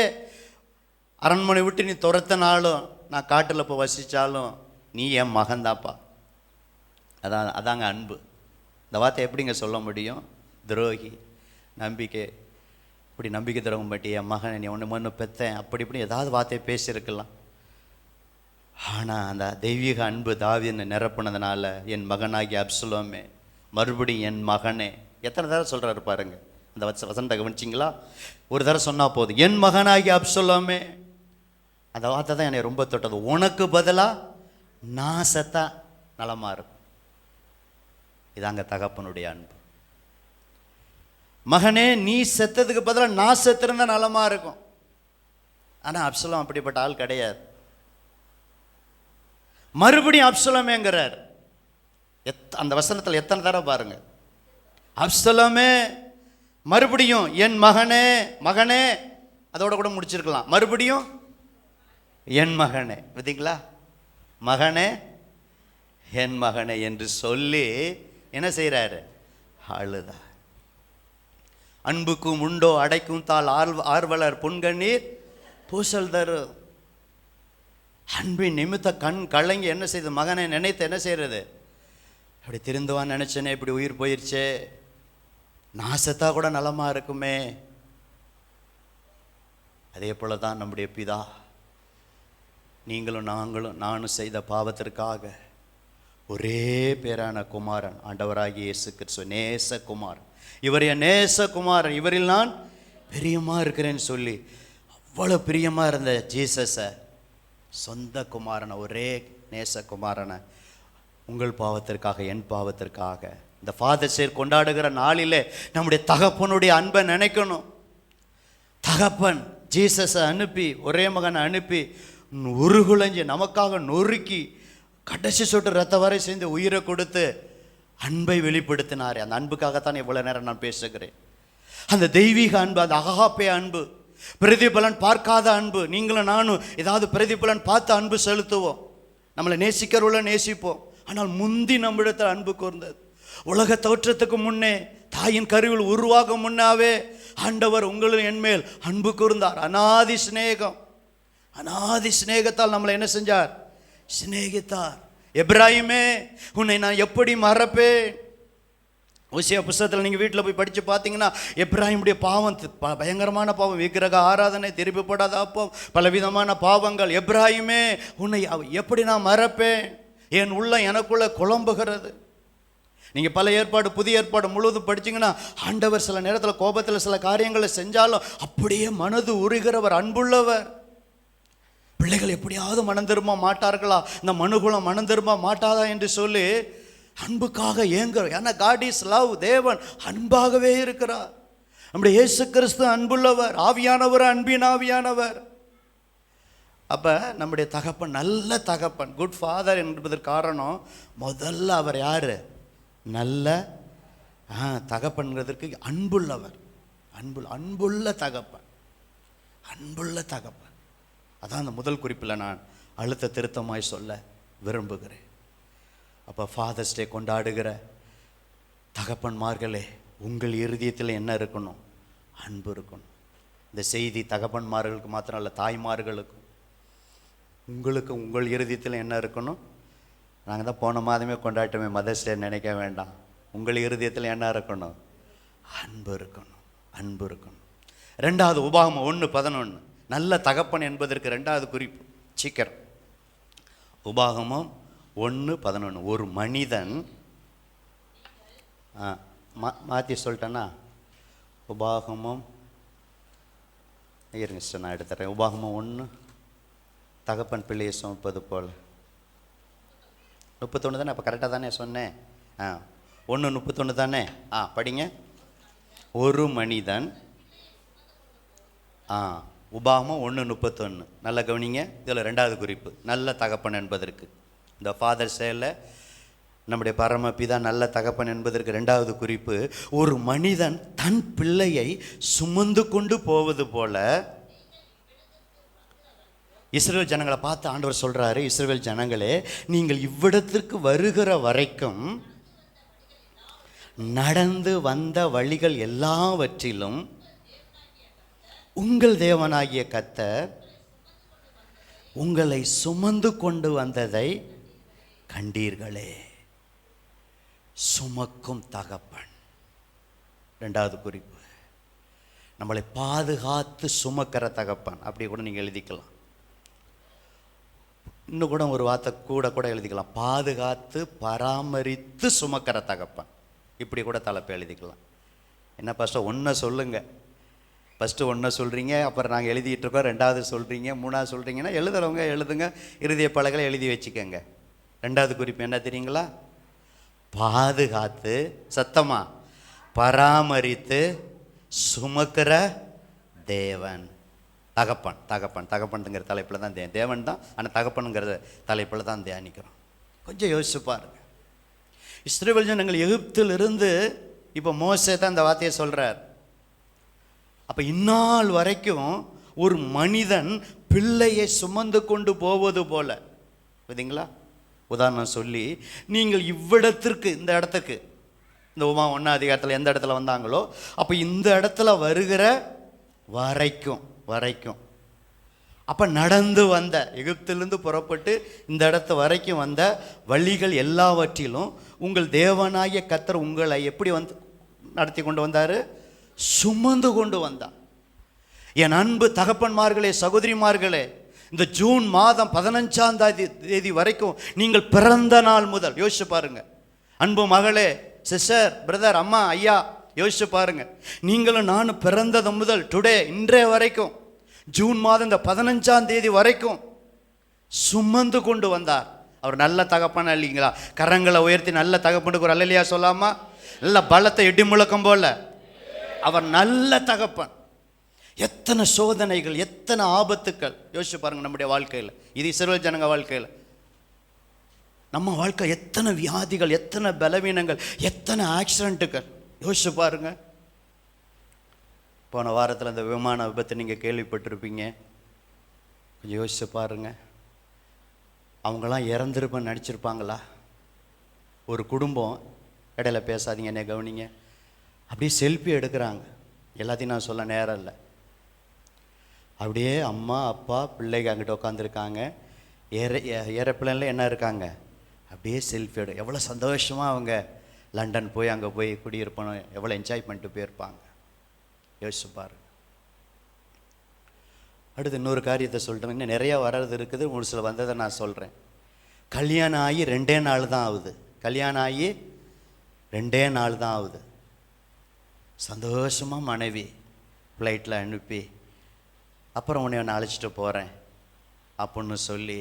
அரண்மனை விட்டு நீ துரத்தினாலும், நான் காட்டில் போய் வசித்தாலும் நீ என் மகன்தாப்பா. அதாங்க அன்பு. இந்த வார்த்தை எப்படிங்க சொல்ல முடியும்? துரோகி, நம்பிக்கை, இப்படி நம்பிக்கை துரோகம் பட்டி என் மகனை நீ ஒன்று பெற்றேன் அப்படி இப்படி ஏதாவது வார்த்தையை பேசியிருக்கலாம். ஆனால் அந்த தெய்வீக அன்பு தாவீதை நிரப்புனதுனால, என் மகனாகி அப்சலோமே, மறுபடியும் என் மகனே. எத்தனை தடவை சொல்கிறாரு பாருங்க. அந்த வசனத்தை கவனிச்சிங்களா? ஒரு தடவை சொன்னால் போதும், என் மகனாகி அப்சலோமே. அந்த வார்த்தை தான் என்னை ரொம்ப தொட்டது. உனக்கு பதிலாக நான் செத்தா நலமாக இருக்கும். இதாங்க தகப்பனுடைய அன்பு. மகனே, நீ செத்ததுக்கு பதிலாக நான் செத்திருந்தா நலமா இருக்கும். ஆனால் அப்சலோம் அப்படிப்பட்ட ஆள் கிடையாது. மறுபடியும் அப்சலோமேங்கிறார். அந்த வசனத்தில் எத்தனை தடவை பாருங்க, அப்சலோமே, மறுபடியும் என் மகனே. மகனே அதோட கூட முடிச்சிருக்கலாம், மறுபடியும் என் மகனே. பார்த்தீங்களா? மகனே, என் மகனே என்று சொல்லி என்ன செய்கிறாரு? அழுதா. அன்புக்கும் உண்டோ அடைக்கும் தாள் ஆர்வலர் புன்கண்ணீர் பூசல் தரும். அன்பின் நிமித்த கண் கலங்கி என்ன செய்யுது? மகனை நினைத்து என்ன செய்யறது? அப்படி திருந்துவான்னு நினைச்சேனே, இப்படி உயிர் போயிடுச்சே, நான் செத்தா கூட நலமா இருக்குமே. அதே போல தான் நம்முடைய பிதா, நீங்களும் நானும் செய்த பாவத்திற்காக ஒரே பேரான குமாரன், ஆண்டவராகிய இயேசு கிறிஸ்து, நேசகுமாரன், இவர் என் நேசகுமாரன், இவரில் நான் பிரியமா இருக்கிறேன்னு சொல்லி அவ்வளோ பிரியமா இருந்த ஜீசஸை, சொந்த குமாரனை, ஒரே நேசகுமாரனை உங்கள் பாவத்திற்காக என் பாவத்திற்காக இந்த ஃபாதர்ஸ் டே கொண்டாடுகிற நாளிலே நம்முடைய தகப்பனுடைய அன்பை நினைக்கணும். தகப்பன் ஜீசஸை அனுப்பி, ஒரே மகனை அனுப்பி உருகுலைஞ்சி நமக்காக நொறுக்கி கடைசி சொட்டு ரத்த வரை சேர்ந்து உயிரை கொடுத்து அன்பை வெளிப்படுத்தினார். அந்த அன்புக்காகத்தான் இவ்வளோ நேரம் நான் பேசுகிறேன். அந்த தெய்வீக அன்பு, அந்த அகாப்பே அன்பு, பிரதிபலன் பார்க்காத அன்பு. நீங்களும் நானும் ஏதாவது பிரதிபலன் பார்த்து அன்பு செலுத்துவோம், நம்மளை நேசிக்கிறவள நேசிப்போம். ஆனால் முந்தி நம்மிடத்தில் அன்பு கூர்ந்தது. உலக தோற்றத்துக்கு முன்னே, தாயின் கருவில் உருவாக முன்னாவே ஆண்டவர் உங்களும் என்மேல் அன்பு கூர்ந்தார். அநாதி சிநேகம், அநாதி சிநேகத்தால் நம்மளை என்ன செஞ்சார்? சிநேகித்தார். எப்ராஹிமே, உன்னை நான் எப்படி மறப்பேன்? ஓசியா புஸ்தகத்தில் நீங்கள் வீட்டில் போய் படித்து பார்த்தீங்கன்னா எப்ராஹிமுடைய பாவம் பயங்கரமான பாவம், விக்கிரக ஆராதனை, திருப்பிப்படாத அப்பம், பலவிதமான பாவங்கள். எப்ராஹிமே, உன்னை எப்படி நான் மறப்பேன்? என் உள்ள எனக்குள்ள குழம்புகிறது. நீங்கள் பல ஏற்பாடு புதிய ஏற்பாடு முழுவதும் படிச்சிங்கன்னா ஆண்டவர் சில நேரத்தில் கோபத்தில் சில காரியங்களை செஞ்சாலும் அப்படியே மனது உருகிறவர், அன்புள்ளவர். பிள்ளைகள் எப்படியாவது மனம் திரும்ப மாட்டார்களா, இந்த மனுகுலம் மனம் திரும்ப மாட்டாதா என்று சொல்லி அன்புக்காக ஏங்குற. ஏன்னா காட் இஸ் லவ், தேவன் அன்பாகவே இருக்கிறார். நம்முடைய இயேசு கிறிஸ்து அன்புள்ளவர், ஆவியானவர் அன்பின் ஆவியானவர். அப்போ நம்முடைய தகப்பன் நல்ல தகப்பன், குட் ஃபாதர் என்பதற்கு காரணம் முதல்ல அவர் யார்? நல்ல தகப்பன்கிறதுக்கு அன்புள்ளவர், அன்புள்ள தகப்பன், அன்புள்ள தகப்பன். அதான் அந்த முதல் குறிப்பில் நான் அழுத்த திருத்தமாய் சொல்ல விரும்புகிறேன். அப்போ ஃபாதர்ஸ் டே கொண்டாடுகிற தகப்பன்மார்களே, உங்கள் இருதயத்தில் என்ன இருக்கணும்? அன்பு இருக்கணும். இந்த செய்தி தகப்பன்மார்களுக்கு மாத்திரம் இல்லை, தாய்மார்களுக்கும் உங்களுக்கு உங்கள் இருதயத்தில் என்ன இருக்கணும்? நாங்கள் தான் போன மாதமே கொண்டாட்டமே மதர்ஸ் டே, நினைக்க வேண்டாம். உங்கள் இருதயத்தில் என்ன இருக்கணும்? அன்பு இருக்கணும், அன்பு இருக்கணும். ரெண்டாவது உபாகமம் 1:11, நல்ல தகப்பன் என்பதற்கு ரெண்டாவது குறிப்பு சீக்கிரம். உபாகமம் 1:11, ஒரு மனிதன் மாற்றி சொல்லிட்டேன்னா, உபாகமம் இருங்க சார், நான் எடுத்துறேன். உபாகமம் 1, தகப்பன் பிள்ளையை சுமப்பது போல் 31 தானே? அப்போ கரெக்டாக தானே சொன்னேன்? 1:31 தானே? படிங்க. ஒரு மனிதன், உபாகமம் 1:31, நல்லா கவனிங்க. இதில் ரெண்டாவது குறிப்பு நல்ல தகப்பன் என்பதற்கு. இந்த ஃபாதர் சேல நம்முடைய பரமபிதா நல்ல தகப்பன் என்பதற்கு ரெண்டாவது குறிப்பு, ஒரு மனிதன் தன் பிள்ளையை சுமந்து கொண்டு போவது போல. இஸ்ரவேல் ஜனங்களை பார்த்து ஆண்டவர் சொல்றாரு, இஸ்ரவேல் ஜனங்களே, நீங்கள் இவ்விடத்திற்கு வருகிற வரைக்கும் நடந்து வந்த வழிகள் எல்லாவற்றிலும் உங்கள் தேவனாகிய கர்த்தர் உங்களை சுமந்து கொண்டு வந்ததை கண்டீர்களே. சுமக்கும் தகப்பன் ரெண்டாவது குறிப்பு. நம்மளை பாதுகாத்து சுமக்கிற தகப்பன், அப்படி கூட நீங்கள் எழுதிக்கலாம். இன்னும் கூட ஒரு வார்த்தை கூட எழுதிக்கலாம், பாதுகாத்து பராமரித்து சுமக்கிற தகப்பன், இப்படி கூட தலைப்பை எழுதிக்கலாம். என்ன ஃபஸ்ட்டு ஒன்றை சொல்லுங்கள், ஃபஸ்ட்டு ஒன்றை சொல்கிறீங்க, அப்புறம் நாங்கள் எழுதிட்டு இருக்கோம், ரெண்டாவது சொல்கிறீங்க, மூணாவது சொல்கிறீங்கன்னா எழுதுறவங்க எழுதுங்க, இறுதிய பலகளை எழுதி வச்சுக்கோங்க. ரெண்டாவது குறிப்பு என்ன தெரியுங்களா? பாதுகாத்து, சத்தமா, பராமரித்து சுமக்கிற தேவன். தகப்பன் தகப்பன் தகப்பனுங்கிற தலைப்பில் தான் தேவன் தான், ஆனால் தகப்பனுங்கிற தலைப்பில் தான் தியானிக்கிறோம். கொஞ்சம் யோசிச்சு பாருங்க. இஸ்ரவேல் ஜனங்கள் எகிப்திலிருந்து இப்போ மோசே தான் இந்த வார்த்தையை சொல்கிறார். அப்போ இந்நாள் வரைக்கும் ஒரு மனிதன் பிள்ளையை சுமந்து கொண்டு போவது போல, பார்த்தீங்களா? உதாரணம் சொல்லி, நீங்கள் இவ்விடத்திற்கு, இந்த இடத்துக்கு, இந்த உமா 1 அதிகாரத்தில் எந்த இடத்துல வந்தாங்களோ, அப்போ இந்த இடத்துல வருகிற வரைக்கும் அப்போ நடந்து வந்த, எகிப்திலிருந்து புறப்பட்டு இந்த இடத்து வரைக்கும் வந்த வழிகள் எல்லாவற்றிலும் உங்கள் தேவனாகிய கர்த்தர் உங்களை எப்படி நடத்தி கொண்டு வந்தார்? சுமந்து கொண்டு வந்தார். என் அன்பு தகப்பன்மார்களே, சகோதரிமார்களே, இந்த ஜூன் மாதம் 15ஆம் தேதி வரைக்கும் நீங்கள் பிறந்த நாள் முதல் யோசிச்சு பாருங்க. அன்பு மகளே, சிஸ்டர், பிரதர், அம்மா, ஐயா, யோசிச்சு பாருங்க. நீங்களும் நானும் பிறந்தது முதல் டுடே, இன்றைய வரைக்கும், ஜூன் மாதம் இந்த 15ஆம் தேதி வரைக்கும் சுமந்து கொண்டு வந்தார். அவர் நல்ல தகப்பன் இல்லைங்களா? கரங்களை உயர்த்தி நல்ல தகப்பனுக்கு ஒரு அல்லேலூயா சொல்லாமா? நல்ல பலத்தை இடி முழக்கம் போல அவர் நல்ல தகப்பன். எத்தனை சோதனைகள், எத்தனை ஆபத்துக்கள் யோசிச்சு பாருங்க நம்முடைய வாழ்க்கையில். இது இஸ்ரவேல் ஜனங்க வாழ்க்கையில். நம்ம வாழ்க்கை எத்தனை வியாதிகள், எத்தனை பலவீனங்கள், எத்தனை ஆக்சிடென்ட்டுகள் யோசிச்சு பாருங்க. போன வாரத்தில் அந்த விமான விபத்தை நீங்கள் கேள்விப்பட்டிருப்பீங்க. கொஞ்சம் யோசிச்சு பாருங்க. அவங்களாம் இறந்துருப்பேன்னு நடிச்சிருப்பாங்களா? ஒரு குடும்பம், இடையில பேசாதீங்க, என்ன கவனிங்க, அப்படியே செல்ஃபி எடுக்கிறாங்க. எல்லாத்தையும் நான் சொல்ல நேரம் இல்லை. அப்படியே அம்மா அப்பா பிள்ளைங்க அங்கிட்ட உட்காந்துருக்காங்க. ஏரோப்ளேனில் என்ன இருக்காங்க, அப்படியே செல்ஃபி எவ்வளோ சந்தோஷமாக அவங்க லண்டன் போய் அங்கே போய் குடியிருப்போம், எவ்வளோ என்ஜாய் பண்ணிட்டு போயிருப்பாங்க. யோசிச்சு பாருங்க. அடுத்து இன்னொரு காரியத்தை சொல்லிட்டோம். இன்னும் நிறையா வர்றது இருக்குது, ஒரு சில வந்ததை நான் சொல்கிறேன். கல்யாணம் ஆகி 2 நாள் தான் ஆகுது. கல்யாணம் ஆகி 2 நாள் தான் ஆகுது. சந்தோஷமாக மனைவி ஃப்ளைட்டில் அனுப்பி, அப்புறம் உன்னை நான் அழைச்சிட்டு போகிறேன் அப்படின்னு சொல்லி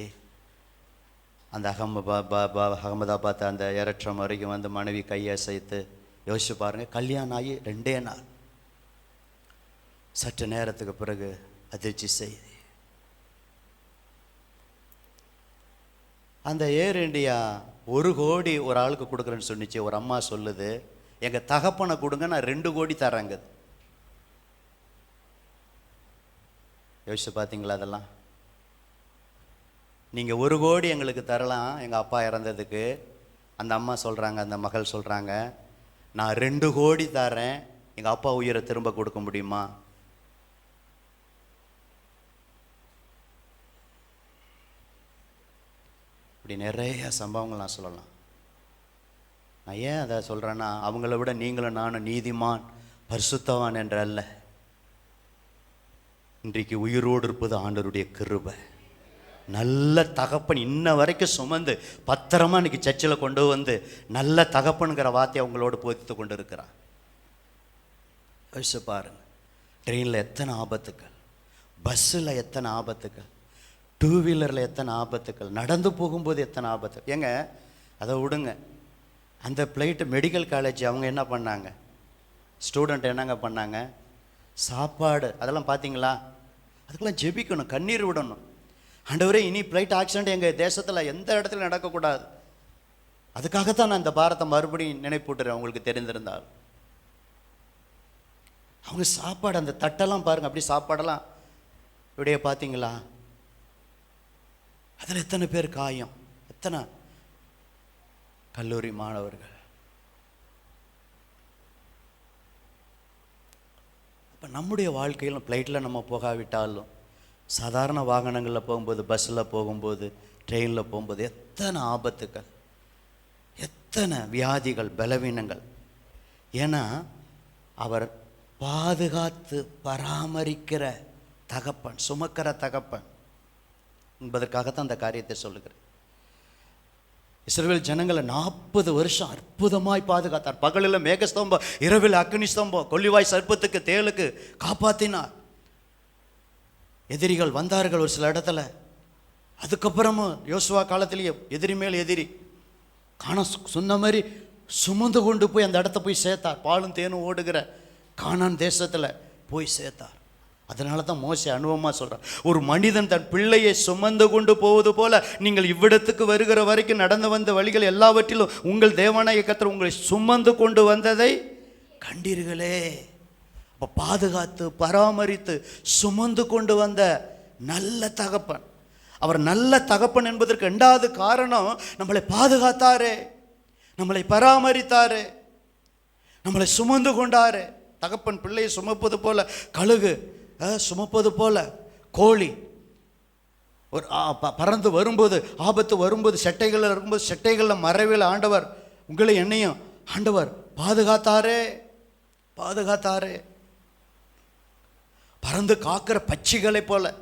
அந்த அகமதாபாத் அந்த ஏரட்ரம் வரைக்கும் வந்து மனைவி கையை அசைத்து. யோசிச்சு பாருங்கள், கல்யாணம் ஆகி 2 நாள். சற்று நேரத்துக்கு பிறகு அதிர்ச்சி செய்தி. அந்த ஏர் இண்டியா 1 கோடி ஒரு ஆளுக்கு கொடுக்குறேன்னு சொன்னிச்சு. ஒரு அம்மா சொல்லுது, எங்கள் தகப்பனை கொடுங்க, நான் 2 கோடி தரேங்க. யோசிச்சு பார்த்தீங்களா? அதெல்லாம் நீங்கள் 1 கோடி எங்களுக்கு தரலாம் எங்கள் அப்பா இறந்ததுக்கு. அந்த அம்மா சொல்கிறாங்க, அந்த மகள் சொல்கிறாங்க, நான் 2 கோடி தரேன், எங்கள் அப்பா உயிரை திரும்ப கொடுக்க முடியுமா? இப்படி நிறைய சம்பவங்கள் நான் சொல்லலாம். நான் ஏன் அதை சொல்கிறேன்னா, அவங்கள விட நீங்களும் நானும் நீதிமான் பரிசுத்தவான் என்ற அல்ல. இன்றைக்கு உயிரோடு இருப்பது ஆண்டவருடைய கிருபை. நல்ல தகப்பன் இன்ன வரைக்கும் சுமந்து பத்திரமா இன்னைக்கு சர்ச்சில் கொண்டு வந்து நல்ல தகப்பனுங்கிற வார்த்தையை அவங்களோடு போதித்து கொண்டு இருக்கிறான். யோசிச்சு பாருங்க, ட்ரெயினில் எத்தனை ஆபத்துக்கள், பஸ்ஸில் எத்தனை ஆபத்துக்கள், 2 வீலரில் எத்தனை ஆபத்துக்கள், நடந்து போகும்போது எத்தனை ஆபத்து. ஏங்க அதை விடுங்க, அந்த ஃப்ளைட்டு மெடிக்கல் காலேஜ் அவங்க என்ன பண்ணாங்க, ஸ்டூடெண்ட் என்னங்க பண்ணாங்க, சாப்பாடு அதெல்லாம் பார்த்தீங்களா? அதுக்கெல்லாம் ஜெபிக்கணும், கண்ணீர் விடணும். ஆண்டவரே, இனி ஃப்ளைட் ஆக்சிடென்ட் எங்கள் தேசத்தில் எந்த இடத்துல நடக்கக்கூடாது. அதுக்காகத்தான் நான் இந்த பாரத்தை மறுபடியும் நினைப்பூட்டுறேன். உங்களுக்கு தெரிந்திருந்தால் அவங்க சாப்பாடு, அந்த தட்டெல்லாம் பாருங்கள், அப்படி சாப்பாடெல்லாம் இப்படியே பார்த்தீங்களா? அதில் எத்தனை பேர் காயம், எத்தனை கல்லூரி மாணவர்கள். இப்போ நம்முடைய வாழ்க்கையிலும் ஃப்ளைட்டில் நம்ம போகாவிட்டாலும் சாதாரண வாகனங்களில் போகும்போது, பஸ்ஸில் போகும்போது, ட்ரெயினில் போகும்போது எத்தனை ஆபத்துக்கள், எத்தனை வியாதிகள், பலவீனங்கள். ஏன்னா அவர் பாதுகாத்து பராமரிக்கிற தகப்பன், சுமக்கிற தகப்பன் என்பதற்காகத்தான் அந்த காரியத்தை சொல்லுகிறேன். இஸ்ரவேல் ஜனங்களை 40 வருஷம் அற்புதமாய் பாதுகாத்தார். பகலில் மேகஸ்தம்பம், இரவில் அக்னி ஸ்தம்பம், கொள்ளிவாய் சர்ப்பத்துக்கு தேளுக்கு காப்பாற்றினார். எதிரிகள் வந்தார்கள் ஒரு சில இடத்துல. அதுக்கப்புறமும் யோசுவா காலத்திலேயே எதிரி மேல் எதிரி காணான் சொன்ன மாதிரி சுமந்து கொண்டு போய் அந்த இடத்த போய் சேர்த்தார். பாலும் தேனும் ஓடுகிற கானான் தேசத்தில் போய் சேர்த்தார். அதனால தான் மோசே அனுபவமாக சொல்கிறார், ஒரு மனிதன் தன் பிள்ளையை சுமந்து கொண்டு போவது போல நீங்கள் இவ்விடத்துக்கு வருகிற வரைக்கும் நடந்து வந்த வழிகள் எல்லாவற்றிலும் உங்கள் தேவனாகிய கர்த்தர் உங்களை சுமந்து கொண்டு வந்ததை கண்டீர்களே. அப்போ பாதுகாத்து பராமரித்து சுமந்து கொண்டு வந்த நல்ல தகப்பன். அவர் நல்ல தகப்பன் என்பதற்கு 2வது காரணம், நம்மளை பாதுகாத்தாரே, நம்மளை பராமரித்தாரே, நம்மளை சுமந்து கொண்டாரே. தகப்பன் பிள்ளையை சுமப்பது போல, கழுகு சுமப்பது போல, கோழி ஒரு பறந்து வரும்போது, ஆபத்து வரும்போது, செட்டைகளில் இருக்கும்போது செட்டைகளில் மறைவில் ஆண்டவர் உங்களை என்னையும் ஆண்டவர் பாதுகாத்தாரே, பாதுகாத்தாரே. பறந்து காக்கிற பட்சிகளை போல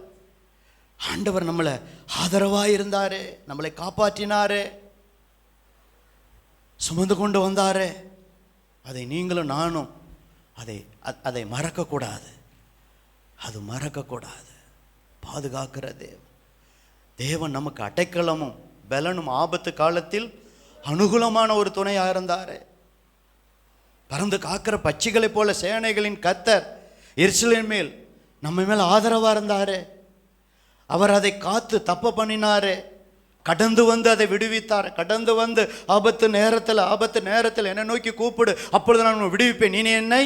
ஆண்டவர் நம்மளை ஆதரவாக இருந்தாரே, நம்மளை காப்பாற்றினாரே, சுமந்து கொண்டு வந்தாரே. அதை நீங்களும் நானும் அதை மறக்கக்கூடாது. அது மறக்கக்கூடாது. பாதுகாக்கிற தேவன் நமக்கு அடைக்கலமும் பலனும் ஆபத்து காலத்தில் அனுகூலமான ஒரு துணையாக இருந்தாரே. பறந்து காக்கிற பட்சிகளை போல சேனைகளின் கர்த்தர் எருசலேமின் மேல் நம்ம மேல் ஆதரவாக இருந்தாரே. அவர் அதை காத்து தப்ப பண்ணினாரே. கடந்து வந்து அதை விடுவித்தார். கடந்து வந்து ஆபத்து நேரத்தில் என்னை நோக்கி கூப்பிடு, அப்பொழுது நான் விடுவிப்பேன், நீ என்னை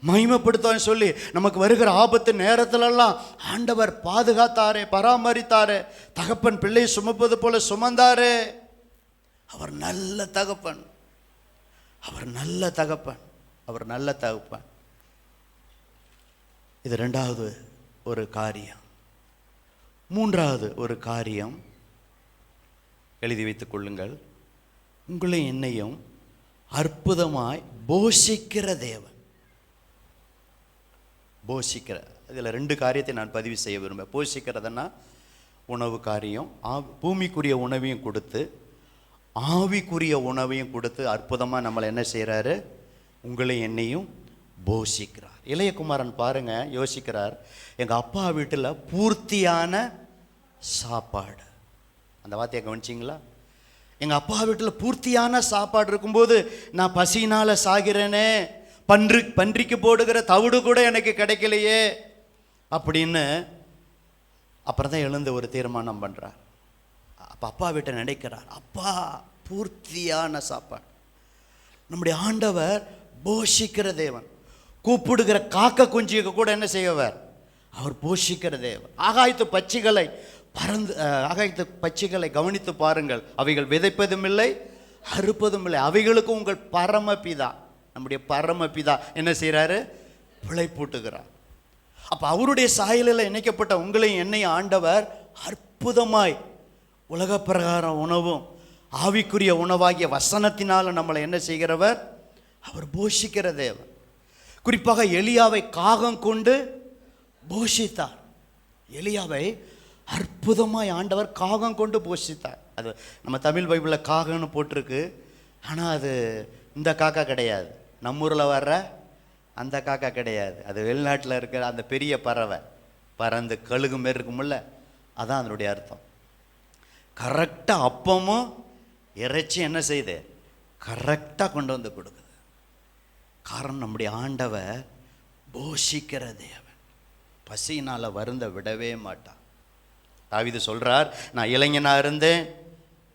மகிமைப்படுத்துவான்னு சொல்லி நமக்கு வருகிற ஆபத்து நேரத்திலெல்லாம் ஆண்டவர் பாதுகாத்தாரே, பராமரித்தாரே. தகப்பன் பிள்ளையை சுமப்பது போல சுமந்தாரே. அவர் நல்ல தகப்பன், அவர் நல்ல தகப்பன், அவர் நல்ல தகப்பன். இது 2வது ஒரு காரியம். 3வது ஒரு காரியம் எழுதி வைத்துக் கொள்ளுங்கள். உங்களை என்னையும் அற்புதமாய் போஷிக்கிற தேவன். போஷிக்கிற, இதில் 2 காரியத்தை நான் பதிவு செய்ய விரும்புகிறேன். போஷிக்கிறதுனா உணவு காரியம், பூமிக்குரிய உணவையும் கொடுத்து ஆவிக்குரிய உணவையும் கொடுத்து அற்புதமாக நம்மளை என்ன செய்கிறாரு? உங்களை என்னையும் போஷிக்கிறார். இளையகுமாரன் பாருங்க, யோசிக்கிறார், எங்கள் அப்பா வீட்டில் பூர்த்தியான சாப்பாடு. அந்த வார்த்தையை கவனிச்சிங்களா? எங்கள் அப்பா வீட்டில் பூர்த்தியான சாப்பாடு இருக்கும்போது நான் பசியினால் சாகிறேனே, பன்றிக்கு போடுகிற தவிடு கூட எனக்கு கிடைக்கலையே அப்படின்னு அப்புறம் தான் எழுந்து ஒரு தீர்மானம் பண்ணுறார். அப்போ அப்பா வீட்டை நினைக்கிறார், அப்பா பூர்த்தியான சாப்பாடு. நம்முடைய ஆண்டவர் போஷிக்கிற தேவன். கூப்பிடுகிற காக்க குஞ்சிக்கு கூட என்ன செய்யவர்? அவர் போஷிக்கிற தேவன். ஆகாயத்து பட்சிகளை கவனித்து பாருங்கள், அவைகள் விதைப்பதும் இல்லை அறுப்பதும் இல்லை, அவைகளுக்கும் உங்கள் பரமபிதா, நம்முடைய பரமபிதா என்ன செய்கிறாரு? பிழைப்பூட்டுகிறார். அப்போ அவருடைய சாயலில் இணைக்கப்பட்ட உங்களையும் என்னையும் ஆண்டவர் அற்புதமாய் உலக பிரகாரம் உணவும் ஆவிக்குரிய உணவாகிய வசனத்தினால் நம்மளை என்ன செய்கிறவர்? அவர் போஷிக்கிற தேவன். குறிப்பாக எலியாவை காகம் கொண்டு போஷித்தார். எலியாவை அற்புதமாய் ஆண்டவர் காகம் கொண்டு போஷித்தார். அது நம்ம தமிழ் பைபிளில் காகம்னு போட்டிருக்கு, ஆனால் அது இந்த காக்கா கிடையாது, நம்ம ஊரில் வர்ற அந்த காக்கா கிடையாது. அது வெளிநாட்டில் இருக்கிற அந்த பெரிய பறவை, பறந்து கழுகு மாரி இருக்குமில்ல, அதான் அதனுடைய அர்த்தம். கரெக்டாக அப்பமும் இறைச்சி என்ன செய்யுது? கரெக்டாக கொண்டு வந்து கொடுக்குது. காரணம், நம்முடைய ஆண்டவர் போஷிக்கிற தேவன். பசியினால் வருந்த விடவே மாட்டான். தாவீது சொல்கிறார், நான் இளைஞனாக இருந்தேன்,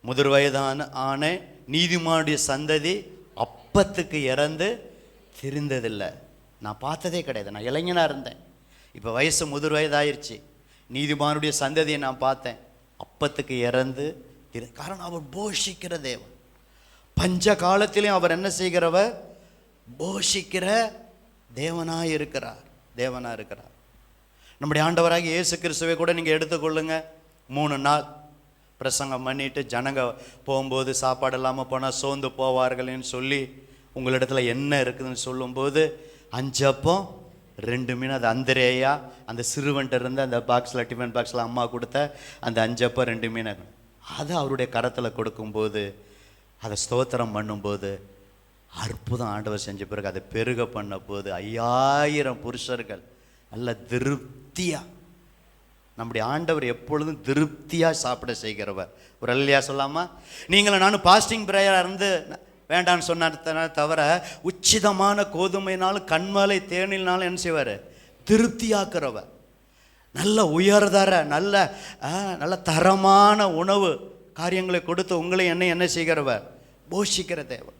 முதிர் வயதான ஆனேன், நீதிமானுடைய சந்ததி அப்பத்துக்கு இறந்து திரிந்ததில்லை. நான் பார்த்ததே கிடையாது. நான் இளைஞனாக இருந்தேன், இப்போ வயசு முதிர் வயதாயிருச்சு, நீதிமானுடைய சந்ததியை நான் பார்த்தேன், அப்பத்துக்கு இறந்து காரணம் அவர் போஷிக்கிற தேவன். பஞ்ச காலத்திலையும் அவர் என்ன செய்கிறவர்? போஷிக்கிற தேவனாக இருக்கிறார். நம்முடைய ஆண்டவராகிய இயேசு கிறிஸ்துவை கூட நீங்கள் எடுத்துக்கொள்ளுங்க. 3 நாள் பிரசங்கம் பண்ணிட்டு ஜனங்க போகும்போது சாப்பாடு இல்லாமல் போனால் சோர்ந்து போவார்கள்னு சொல்லி உங்களிடத்துல என்ன இருக்குதுன்னு சொல்லும்போது 5 அப்பம் 2 மீன், அது அந்திரேயா அந்த சிறுவன்ட்டு இருந்து அந்த பாக்ஸில், டிஃபன் பாக்ஸில் அம்மா கொடுத்த அந்த 5 அப்பம் 2 மீன், அது அவருடைய கரத்தில் கொடுக்கும்போது, அதை ஸ்தோத்திரம் பண்ணும்போது அற்புதம் ஆண்டவர் செஞ்ச பிறகு அதை பெருக பண்ண போது 5000 புருஷர்கள் நல்ல திருப்தியாக. நம்முடைய ஆண்டவர் எப்பொழுதும் திருப்தியாக சாப்பிட செய்கிறவர். ஒரு அல்லையா சொல்லாமா? நீங்களும் நானும் பாஸ்டிங் பிரேயராக இருந்து வேண்டான்னு சொன்ன தவிர உச்சிதமான கோதுமைனாலும் கண்மலை தேனினாலும் என்ன செய்வார்? திருப்தியாக்குறவர். நல்ல உயர்தர நல்ல தரமான உணவு காரியங்களை கொடுத்து உங்களை என்ன செய்கிறவர்? போஷிக்கிற தேவன்.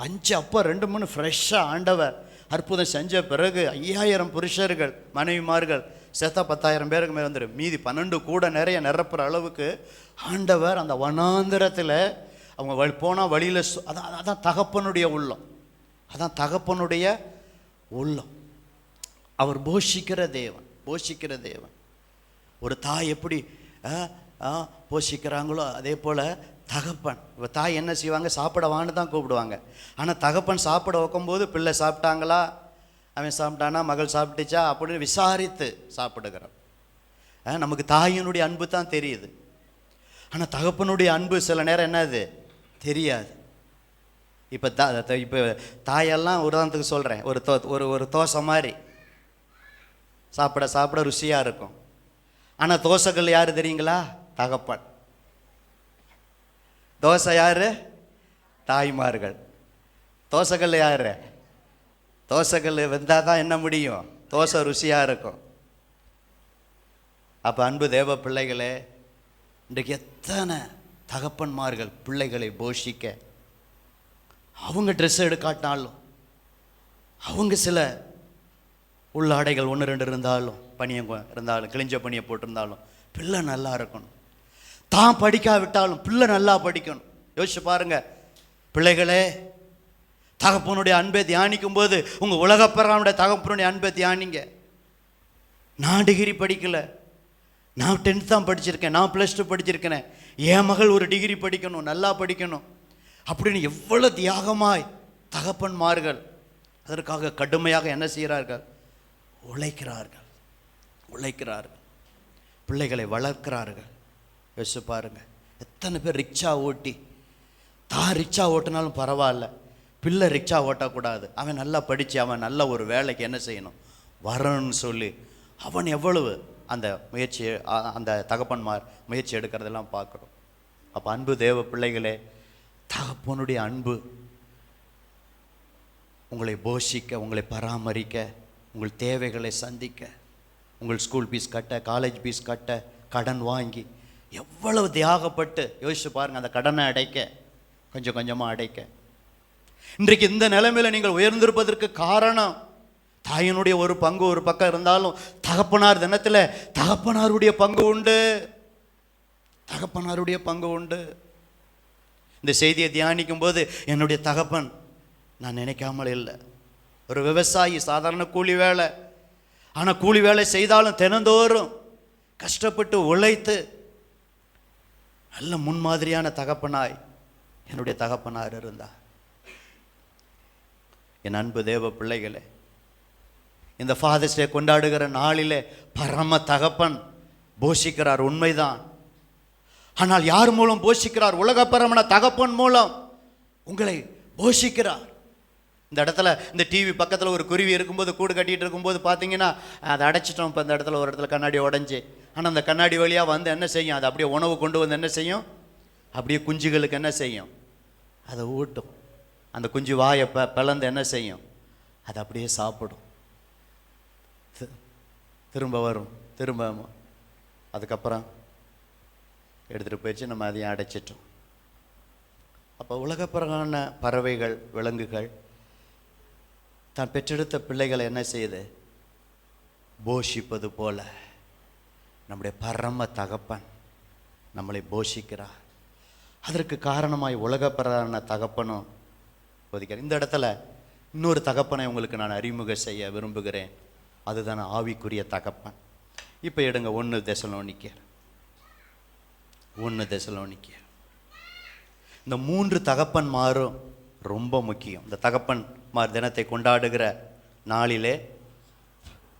5 அப்போ 2 3 ஃப்ரெஷ்ஷாக ஆண்டவர் அற்புதம் செஞ்ச பிறகு 5000 புருஷர்கள் மனைவிமார்கள் சேர்த்தா 10,000 பேருக்கு மேலே வந்துடும். மீதி 12 கூட நிறைய நிரப்புற அளவுக்கு ஆண்டவர் அந்த வனாந்திரத்தில் அவங்க போனால் வழியில் அதான் தகப்பனுடைய உள்ளம். அதான் தகப்பனுடைய உள்ளம். அவர் போஷிக்கிற தேவன். ஒரு தாய் எப்படி போஷிக்கிறாங்களோ அதே போல் தகப்பன். இப்போ தாய் என்ன செய்வாங்க? சாப்பிட வான்னு தான் கூப்பிடுவாங்க. ஆனால் தகப்பன் சாப்பிட வைக்கும்போது பிள்ளை சாப்பிட்டாங்களா, அவன் சாப்பிட்டானா, மகள் சாப்பிட்டுச்சா அப்படின்னு விசாரித்து சாப்பிடுகிறான். நமக்கு தாயினுடைய அன்பு தான் தெரியுது, ஆனால் தகப்பனுடைய அன்பு சில நேரம் என்னது தெரியாது. இப்போ இப்போ தாயெல்லாம் உதாரணத்துக்கு சொல்கிறேன், ஒரு தோசை மாதிரி சாப்பிட ருசியாக இருக்கும். ஆனால் தோசைகள் யார் தெரியுங்களா? தகப்பன். தோசை யார்? தாய்மார்கள். தோசைகள் யார்? தோசைகள் வெந்தால் தான் என்ன முடியும்? தோசை ருசியாக இருக்கும். அப்போ அன்பு தேவ பிள்ளைகளே, இன்றைக்கு எத்தனை தகப்பன்மார்கள் பிள்ளைகளை போஷிக்க, அவங்க ட்ரெஸ் எடுக்காட்டினாலும், அவங்க சில உள்ளாடைகள் 1 2 இருந்தாலும், பனியம் இருந்தாலும், கிழிஞ்ச பனியை போட்டிருந்தாலும் பிள்ளை நல்லா இருக்கணும். தான் படிக்காவிட்டாலும் பிள்ளை நல்லா படிக்கணும். யோசிச்சு பாருங்க பிள்ளைகளே, தகப்பனுடைய அன்பை தியானிக்கும் போது உங்கள் உலகப்பரானுடைய தகப்பனுடைய அன்பை தியானிங்க. நான் டிகிரி படிக்கலை, நான் 10th தான் படிச்சிருக்கேன், நான் +2 படிச்சிருக்கேன், என் மகள் ஒரு டிகிரி படிக்கணும், நல்லா படிக்கணும் அப்படின்னு எவ்வளோ தியாகமாய் தகப்பன்மார்கள் அதற்காக கடுமையாக என்ன செய்கிறார்கள்? உழைக்கிறார்கள். பிள்ளைகளை வளர்க்கிறார்கள். யோசிச்சு பாருங்க, எத்தனை பேர் ரிக்ஷா ஓட்டி, தான் ரிக்ஷா ஓட்டினாலும் பரவாயில்ல, பிள்ளை ரிக்ஷா ஓட்டக்கூடாது, அவன் நல்லா படித்து அவன் நல்ல ஒரு வேலைக்கு என்ன செய்யணும் வரணும்னு சொல்லி அவன் எவ்வளவு அந்த முயற்சி, அந்த தகப்பன்மார் முயற்சி எடுக்கிறதெல்லாம் பார்க்குறோம். அப்போ அன்பு தேவ பிள்ளைகளே, தகப்பனுடைய அன்பு உங்களை போஷிக்க, உங்களை பராமரிக்க, உங்கள் தேவைகளை சந்திக்க, உங்கள் ஸ்கூல் ஃபீஸ் கட்ட, காலேஜ் ஃபீஸ் கட்ட, கடன் வாங்கி எவ்வளவு தியாகப்பட்டு யோசிச்சு பாருங்கள், அந்த கடனை அடைக்க, கொஞ்சம் கொஞ்சமாக அடைக்க. இன்றைக்கு இந்த நிலைமையில் நீங்கள் உயர்ந்திருப்பதற்கு காரணம் தாயினுடைய ஒரு பங்கு ஒரு பக்கம் இருந்தாலும், தகப்பனார் தினத்தில் தகப்பனாருடைய பங்கு உண்டு. இந்த செய்தியை தியானிக்கும் போது என்னுடைய தகப்பன் நான் நினைக்காமல் இல்லை. ஒரு விவசாயி, சாதாரண கூலி வேலை. ஆனால் கூலி வேலை செய்தாலும் தினந்தோறும் கஷ்டப்பட்டு உழைத்து நல்ல முன்மாதிரியான தகப்பனாய் என்னுடைய தகப்பனார் இருந்தார். என் அன்பு தேவ பிள்ளைகளே, இந்த ஃபாதர்ஸ் டே கொண்டாடுகிற நாளிலே பரம தகப்பன் போஷிக்கிறார், உண்மைதான். ஆனால் யார் மூலம் போஷிக்கிறார்? உலகப்பரமன தகப்பன் மூலம் உங்களை போஷிக்கிறார். இந்த இடத்துல இந்த டிவி பக்கத்தில் ஒரு குருவி இருக்கும்போது, கூடு கட்டிகிட்டு இருக்கும்போது பார்த்தீங்கன்னா அதை அடைச்சிட்டோம். இப்போ இந்த இடத்துல ஒரு இடத்துல கண்ணாடி உடஞ்சி, ஆனால் அந்த கண்ணாடி வழியாக வந்து என்ன செய்யும்? அது அப்படியே உணவு கொண்டு வந்து என்ன செய்யும்? அப்படியே குஞ்சுகளுக்கு என்ன செய்யும்? அதை ஊட்டும். அந்த குஞ்சு வாயை பிளந்து என்ன செய்யும்? அதை அப்படியே சாப்பிடும், திரும்ப வரும், திரும்ப அதுக்கப்புறம் எடுத்துகிட்டு போயிடுச்சு, நம்ம அதையும் அடைச்சிட்டோம். அப்போ உலகப்பிரகான பறவைகள், விலங்குகள் தான் பெற்றெடுத்த பிள்ளைகளை என்ன செய்யுது? போஷிப்பது போல நம்முடைய பரம தகப்பன் நம்மளை போஷிக்கிறார். அதற்கு காரணமாய் உலகப்பிரகான தகப்பனும் போதிக்கிறார். இந்த இடத்துல இன்னொரு தகப்பனை உங்களுக்கு நான் அறிமுகம் செய்ய விரும்புகிறேன். அதுதான் ஆவிக்குரிய தகப்பன். இப்போ எடுங்க 1 தெசலோனிக்கேயர். இந்த 3 தகப்பன்மாரும் ரொம்ப முக்கியம். இந்த தகப்பன்மார் தினத்தை கொண்டாடுகிற நாளிலே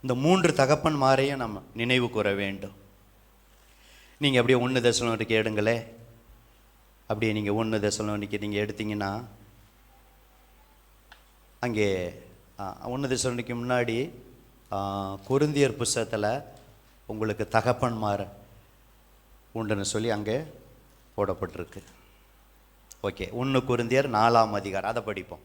இந்த 3 தகப்பன்மாரையும் நம்ம நினைவு கூற வேண்டும். நீங்கள் அப்படியே 1 தெசலோனிக்கேயர் எடுங்களே. அப்படியே நீங்கள் 1 தெசலோனிக்கேயர் நீங்கள் எடுத்தீங்கன்னா அங்கே 1 தெசலோனிக்கேயர் முன்னாடி கொரிந்தியர் புஸ்தகத்தில் உங்களுக்கு தகப்பன்மார் உண்டுன்னு சொல்லி அங்கே போடப்பட்டிருக்கு. ஓகே, 1 கொரிந்தியர் 4ஆம் அதிகாரம், அதை படிப்போம்.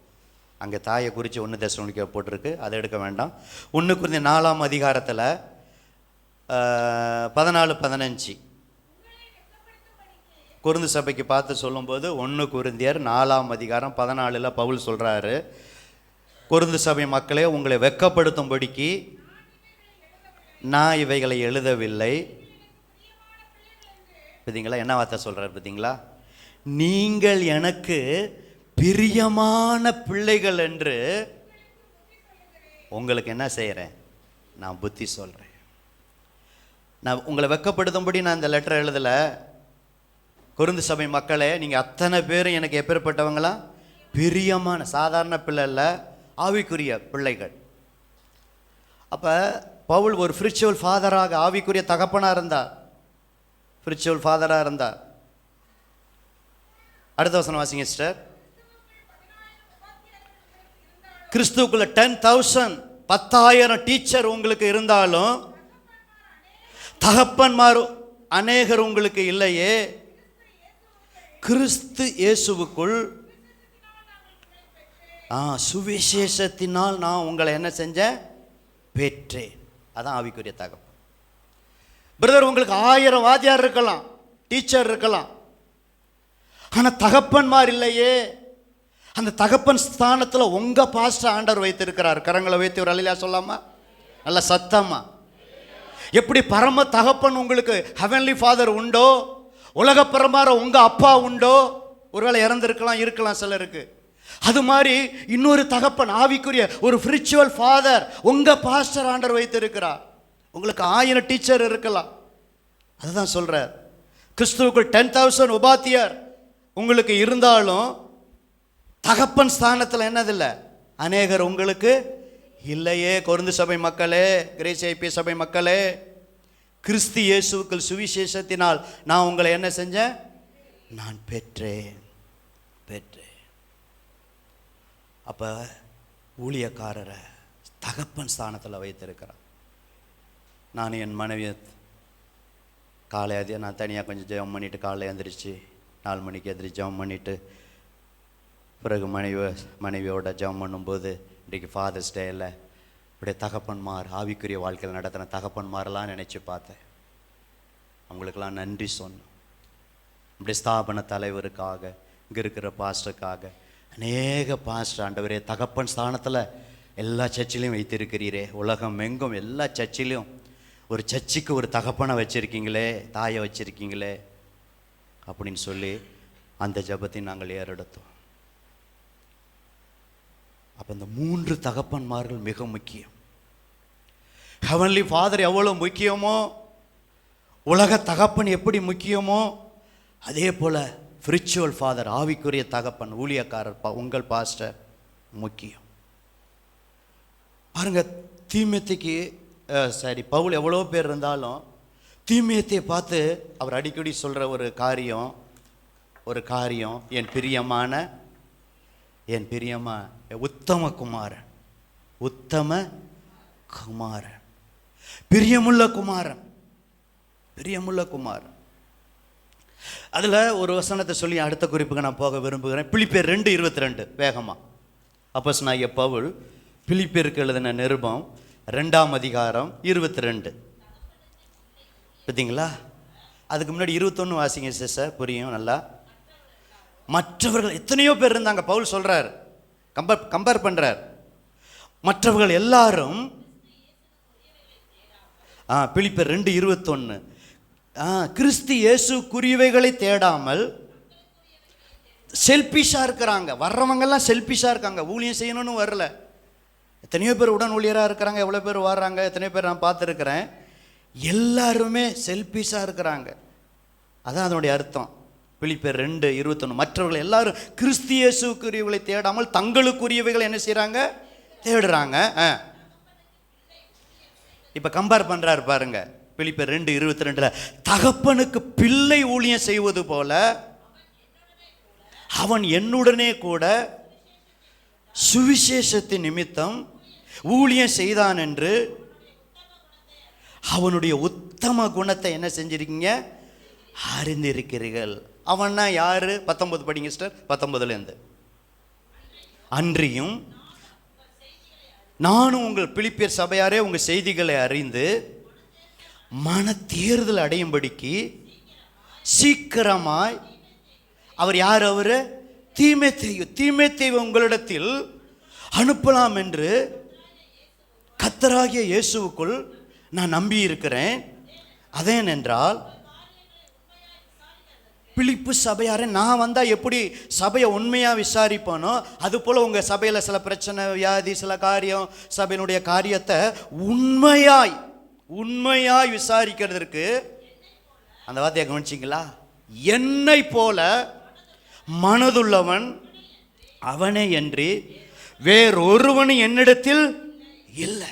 அங்கே தாயை குறித்து 1 தெசலோனிக்கேயர் போட்டிருக்கு, அதை எடுக்க வேண்டாம். 1 கொரிந்தியர் 4ஆம் அதிகாரத்தில் 14-15 கொரிந்து சபைக்கு பார்த்து சொல்லும்போது 1 கொரிந்தியர் 4ஆம் அதிகாரம் 14 பவுல் சொல்கிறாரு, கொரிந்து சபை மக்களே, உங்களை வெட்கப்படுத்தும்படிக்கு நான் இவைகளை எழுதவில்லை. பார்த்தீங்களா என்ன வார்த்தை சொல்கிறார்? பார்த்தீங்களா, நீங்கள் எனக்கு பிரியமான பிள்ளைகள் என்று உங்களுக்கு என்ன செய்கிறேன்? நான் புத்தி சொல்கிறேன். நான் உங்களை வெட்கப்படுத்தும்படி நான் இந்த லெட்டர் எழுதலை. கொரிந்து சபை மக்களே, நீங்கள் அத்தனை பேரும் எனக்கு எப்பேற்பட்டவங்களா? பிரியமான, சாதாரண பிள்ளை இல்லை, ஆவிக்குரிய பிள்ளைகள். அப்போ பவுல் ஒரு ஸ்பிரிச்சுவல் ஃபாதராக, ஆவிக்குரிய தகப்பனாக இருந்தார், ஸ்பிரிச்சுவல் ஃபாதராக இருந்தார். அடுத்த வசனம் வாசிங்க சிஸ்டர். கிறிஸ்துவுக்குள்ள 10,000 டீச்சர் உங்களுக்கு இருந்தாலும் தகப்பன்மார் அநேகர் உங்களுக்கு இல்லையே. கிறிஸ்து இயேசுவுக்குள் சுவிசேஷத்தினால் நான் உங்களை என்ன செஞ்சேன்? பெற்றேன். அதான் ஆவிக்குரிய தகப்பன். பிரதர், உங்களுக்கு 1000 வாத்தியார் இருக்கலாம், டீச்சர் இருக்கலாம், ஆனால் தகப்பன்மார் இல்லையே. அந்த தகப்பன் ஸ்தானத்தில் உங்கள் பாஸ்டர் ஆண்டவர் வைத்திருக்கிறார். கரங்களை வைத்து ஒரு அல்லேலூயா சொல்லாமா? நல்ல சத்தமா. எப்படி பரம தகப்பன் உங்களுக்கு ஹெவன்லி ஃபாதர் உண்டோ, உலகப்பிரமார உங்கள் அப்பா உண்டோ, ஒருவேளை இறந்துருக்கலாம், இருக்கலாம் சிலருக்கு, அது மாதிரி இன்னொரு தகப்பன், ஆவிக்குரிய ஒரு ஸ்பிரிச்சுவல் ஃபாதர் உங்கள் பாஸ்டர் ஆண்டவர் வைத்திருக்கிறார். உங்களுக்கு 1000 டீச்சர் இருக்கலாம். அதுதான் சொல்கிறார், கிறிஸ்துவுக்குள் 10,000 உபாத்தியர் உங்களுக்கு இருந்தாலும் தகப்பன் ஸ்தானத்தில் என்னதில்லை, அநேகர் உங்களுக்கு இல்லையே. கொரிந்து சபை மக்களே, கிரேஸ் ஐபிஏ சபை மக்களே, கிறிஸ்து இயேசுவுக்குள் சுவிசேஷத்தினால் நான் உங்களை என்ன செஞ்சேன், நான் பெற்றேன். அப்போ ஊழியக்காரரை தகப்பன் ஸ்தானத்தில் வைத்திருக்கிறான். நான் என் மனைவி காலை நான் தனியாக கொஞ்சம் ஜெபம் பண்ணிவிட்டு காலை எழுந்திரிச்சு 4 மணிக்கு எந்திரிச்சு ஜெபம் பண்ணிவிட்டு பிறகு மனைவியோட ஜெபம் பண்ணும்போது இன்றைக்கி ஃபாதர்ஸ் டேயில் இப்படியே தகப்பன்மார் ஆவிக்குரிய வாழ்க்கையில் நடத்தின தகப்பன்மாரெலாம் நினச்சி பார்த்தேன். அவங்களுக்கெல்லாம் நன்றி சொன்னோம். இப்படி ஸ்தாபன தலைவருக்காக, இங்கே இருக்கிற பாஸ்டருக்காக, அநேக பாஸ்டர் ஆண்டவரே தகப்பன் ஸ்தானத்தில் எல்லா சர்ச்சிலையும் வைத்திருக்கிறீரே, உலகம் எங்கும் எல்லா சர்ச்சிலையும் ஒரு சர்ச்சுக்கு ஒரு தகப்பனை வச்சுருக்கீங்களே, தாயை வச்சுருக்கீங்களே அப்படின்னு சொல்லி அந்த ஜபத்தை நாங்கள் ஏறெடுத்தோம். அப்போ இந்த 3 தகப்பன்மார்கள் மிக முக்கியம். ஹெவன்லி ஃபாதர் எவ்வளோ முக்கியமோ, உலக தகப்பன் எப்படி முக்கியமோ, அதே போல் ஸ்பிரிச்சுவல் ஃபாதர் ஆவிக்குரிய தகப்பன் ஊழியக்காரர் உங்கள் பாஸ்டர் முக்கியம். பாருங்க, தீமேத்திக்கு பவுல் எவ்வளோ பேர் இருந்தாலும் தீமேத்தியை பார்த்து அவர் அடிக்கடி சொல்கிற ஒரு காரியம் என் பிரியமான உத்தம குமாரன், பிரியமுள்ள குமாரன். அதில் ஒரு வசனத்தை சொல்லி அடுத்த குறிப்புக்கு நான் போக விரும்புகிறேன். பிலிப்பியர் 2:22 வேகமாக. அப்போஸ்தலனாகிய பவுல் பிலிப்பியருக்கு எழுதின நிருபம் 2ஆம் அதிகாரம் 22. பார்த்தீங்களா? அதுக்கு முன்னாடி 21 வாசிங்க சிஸ்டர், புரியும் நல்லா. மற்றவர்கள் எத்தனையோ பேர் இருந்தாங்க, பவுல் சொல்கிறார், கம்பேர் பண்ணுறார். மற்றவர்கள் எல்லாரும் பிலிப்பியர் 2:21 கிறிஸ்து இயேசுக்குரியவைகளை தேடாமல் செல்பிஷாக இருக்கிறாங்க. வர்றவங்கெல்லாம் செல்பிஷாக இருக்காங்க, ஊழியம் செய்யணும்னு வரல. எத்தனையோ பேர் உடன் ஊழியராக இருக்கிறாங்க, எவ்வளோ பேர் வர்றாங்க, எத்தனையோ பேர் நான் பார்த்துருக்கிறேன். எல்லாருமே செல்பிஷாக இருக்கிறாங்க. அதான் அதனுடைய அர்த்தம். பிலிப்பியர் 2:21 மற்றவர்கள் எல்லாரும் கிறிஸ்து இயேசுக்குரியவைகளை தேடாமல் தங்களுக்குரியவைகளை என்ன செய்கிறாங்க, தேடுறாங்க. இப்போ கம்பேர் பண்ணுறாரு பாருங்க. பிலிப்பியர் 2:22 தகப்பனுக்கு பிள்ளை ஊழியம் செய்வது போல அவன் என்னுடனே கூட சுவிசேஷத்தின் நிமித்தம் ஊழியம் செய்தான் என்று அவனுடைய உத்தம குணத்தை என்ன செஞ்சிருக்கீங்க, அறிந்திருக்கிறீர்கள். அவன்னா யாரு? 19 படிங்க சிஸ்டர், 19லேருந்து. அன்றியும் நானும் உங்கள் பிலிப்பியர் சபையாரே உங்கள் செய்திகளை அறிந்து மன தேர்தல் அடையும்படிக்கு சீக்கிரமாய் அவர் யார்? அவர் தீமேத்தேயு உங்களிடத்தில் அனுப்பலாம் என்று கர்த்தராகிய இயேசுவுக்குள் நான் நம்பி இருக்கிறேன். அதேனென்றால் பிலிப்பு சபையாரே, நான் வந்தால் எப்படி சபையை உண்மையாக விசாரிப்பானோ அது போல் உங்கள் சபையில் சில பிரச்சனை, வியாதி, சில காரியம், சபையினுடைய காரியத்தை உண்மையாய் விசாரிக்கிறதுக்கு, அந்த வார்த்தையை கவனிச்சிங்களா, என்னை போல மனதுள்ளவன் அவனே என்று வேறொருவனும் என்னிடத்தில் இல்லை.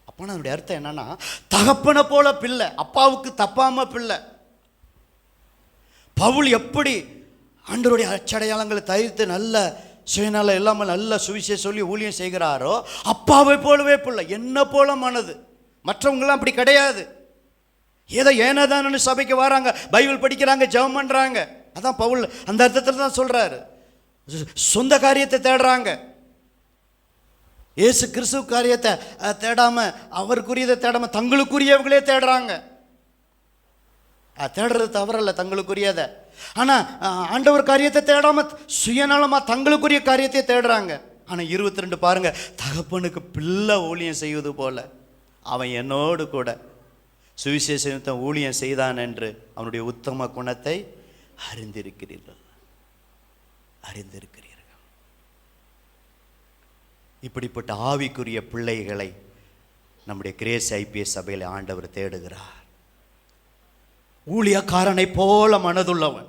அப்போ அதனுடைய அர்த்தம் என்னன்னா, தகப்பனை போல பிள்ளை, அப்பாவுக்கு தப்பாம பிள்ளை. பவுல் எப்படி ஆண்டவருடைய அச்சடையாளங்களை தவிர்த்து நல்ல சுயநலம் இல்லாமல் நல்ல சுவிசேஷம் சொல்லி ஊழியம் செய்கிறாரோ, அப்பாவை போலவே பிள்ளை, என்ன போல மனது. மற்றவங்களாம் அப்படி கிடையாது. ஏதோ ஏனதானு சபைக்கு வராங்க, பைபிள் படிக்கிறாங்க, ஜெபம் பண்ணுறாங்க. அதான் பவுல் அந்த அர்த்தத்தில் தான் சொல்கிறாரு. சொந்த காரியத்தை தேடுறாங்க, இயேசு கிறிஸ்துவ காரியத்தை தேடாமல், அவருக்குரியதை தேடாமல் தங்களுக்குரியவர்களே தேடுறாங்க. தேடுறது தவறல்ல, தங்களுக்குரியதை. ஆனால் ஆண்டவர் காரியத்தை தேடாமல் சுயநலமாக தங்களுக்குரிய காரியத்தை தேடுறாங்க. ஆனால் 22 பாருங்க, தகப்பனுக்கு பிள்ளை ஊழியம் செய்வது போல அவன் என்னோடு கூட சுவிசேஷத்தை ஊழியம் செய்தான் என்று அவனுடைய உத்தம குணத்தை அறிந்திருக்கிறீர்கள். இப்படிப்பட்ட ஆவிக்குரிய பிள்ளைகளை நம்முடைய கிரேஸ் ஐபிஎஸ் சபையில் ஆண்டவர் தேடுகிறார். ஊழியக்காரனை போல மனதுள்ளவன்.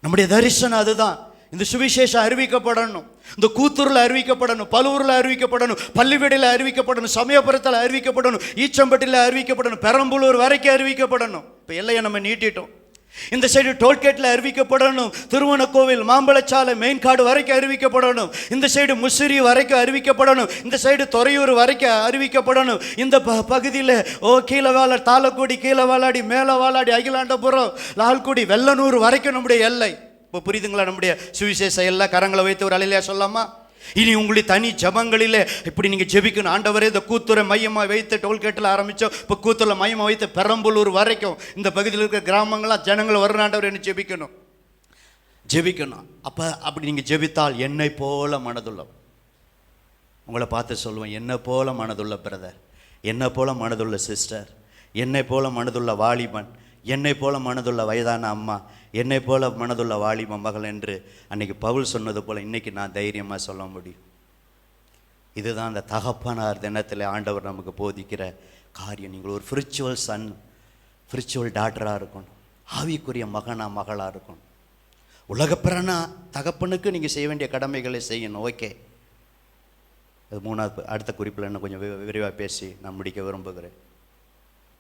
நம்முடைய தரிசனம் அதுதான். இந்த சுவிசேஷம் அறிவிக்கப்படணும். இந்த கூத்தூரில் அறிவிக்கப்படணும், பலூரில் அறிவிக்கப்படணும், பள்ளிவீடில் அறிவிக்கப்படணும், சமயபுரத்தில் அறிவிக்கப்படணும், ஈச்சம்பட்டியில் அறிவிக்கப்படணும், பெரம்பலூர் வரைக்கும் அறிவிக்கப்படணும். இப்போ எல்லையை நம்ம நீட்டிட்டோம். இந்த சைடு டோல்கேட்டில் அறிவிக்கப்படணும், திருவண்ணக்கோவில், மாம்பழச்சாலை, மெயின்காடு வரைக்கும் அறிவிக்கப்படணும். இந்த சைடு முசிறி வரைக்கும் அறிவிக்கப்படணும். இந்த சைடு துறையூர் வரைக்கும் அறிவிக்கப்படணும். இந்த பகுதியில் கீழவாலாடி, தாளக்குடி, கீழவாலாடி, மேலவாலாடி, அகிலாண்டபுரம், லால்குடி, வெள்ளனூர் வரைக்கும் நம்முடைய எல்லை. இப்போ புரியுதுங்களா? நம்முடைய சுவிசேஷ எல்லை. கரங்களை வைத்து ஒரு அலையிலையா சொல்லாமா? இனி உங்களுடைய தனி ஜபங்களிலே இப்படி நீங்கள் ஜெபிக்கணும். ஆண்டவரே, இந்த கூத்தூரை மையமாக வைத்து டோல்கேட்டில் ஆரம்பித்தோம், இப்போ கூத்தூரில் மையமாக வைத்து பெரம்பலூர் வரைக்கும் இந்த பகுதியில் இருக்கிற கிராமங்களாம் ஜனங்கள் வர ஆண்டவர் என்ன ஜெபிக்கணும். அப்போ அப்படி நீங்கள் ஜெபித்தால் என்னை போல மனதுள்ள, உங்களை பார்த்து சொல்லுவேன், என்னை போல மனதுள்ள பிரதர், என்னை போல மனதுள்ள சிஸ்டர், என்னை போல மனதுள்ள வாலிபன், என்னை போல மனதுள்ள வயதான அம்மா, என்னை போல மனதுள்ள வாலிப மகள் என்று அன்னைக்கு பவுல் சொன்னது போல் இன்றைக்கி நான் தைரியமாக சொல்ல முடியும். இதுதான் அந்த தகப்பனார் தினத்தில் ஆண்டவர் நமக்கு போதிக்கிற காரியம். நீங்கள் ஒரு ஸ்பிரிச்சுவல் சன், ஸ்பிரிச்சுவல் டாட்டராக இருக்கணும், ஆவிக்குரிய மகளாக இருக்கணும். உலகப்பிறனா தகப்பனுக்கு நீங்கள் செய்ய வேண்டிய கடமைகளை செய்யணும். ஓகே, அது மூணாவது அடுத்த குறிப்பில் என்ன கொஞ்சம் விரிவாக பேசி நான் முடிக்க விரும்புகிறேன்.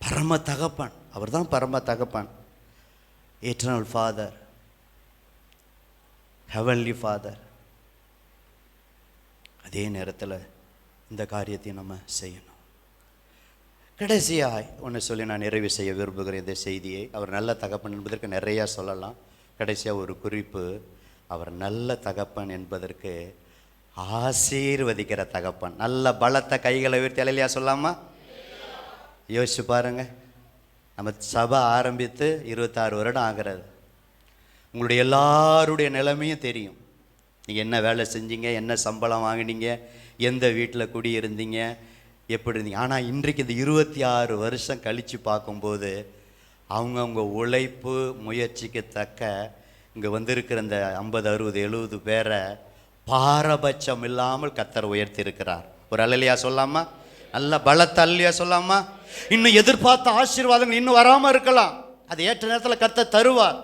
பரம தகப்பன், அவர் தான் பரம தகப்பன், எட்டர்னல் ஃபாதர், ஹெவன்லி ஃபாதர். அதே நேரத்தில் இந்த காரியத்தை நம்ம செய்யணும். கடைசியாக ஒன்று சொல்லி நான் நிறைவு செய்ய விரும்புகிறேன் இந்த செய்தியை. அவர் நல்ல தகப்பன் என்பதற்கு நிறையா சொல்லலாம். கடைசியாக ஒரு குறிப்பு, அவர் நல்ல தகப்பன் என்பதற்கு ஆசீர்வதிக்கிற தகப்பன். நல்ல பலத்த கைகளை உயர்த்தி அலையிலையா சொல்லாமா? யோசிச்சு பாருங்க, நம்ம சபை ஆரம்பித்து 26 வருடம் ஆகிறது. உங்களுடைய எல்லாருடைய நிலைமையும் தெரியும். நீங்கள் என்ன வேலை செஞ்சீங்க, என்ன சம்பளம் வாங்கினீங்க, எந்த வீட்டில் குடியிருந்தீங்க, எப்படி இருந்தீங்க. ஆனால் இன்றைக்கு இந்த 26 வருஷம் கழித்து பார்க்கும்போது அவங்கவுங்க உழைப்பு முயற்சிக்கு தக்க இங்கே வந்திருக்கிற இந்த 50, 60, 70 பேரை பாரபட்சம் இல்லாமல் கர்த்தர் உயர்த்தி இருக்கிறார். ஒரு அல்லையா சொல்லாமா? நல்ல பலத்த அல்லையா சொல்லாமா? இன்னும் எதிர்பார்த்த ஆசீர்வாதங்கள் இன்னும் வராமல் இருக்கலாம், அது ஏற்ற நேரத்தில் கர்த்தர் தருவார்.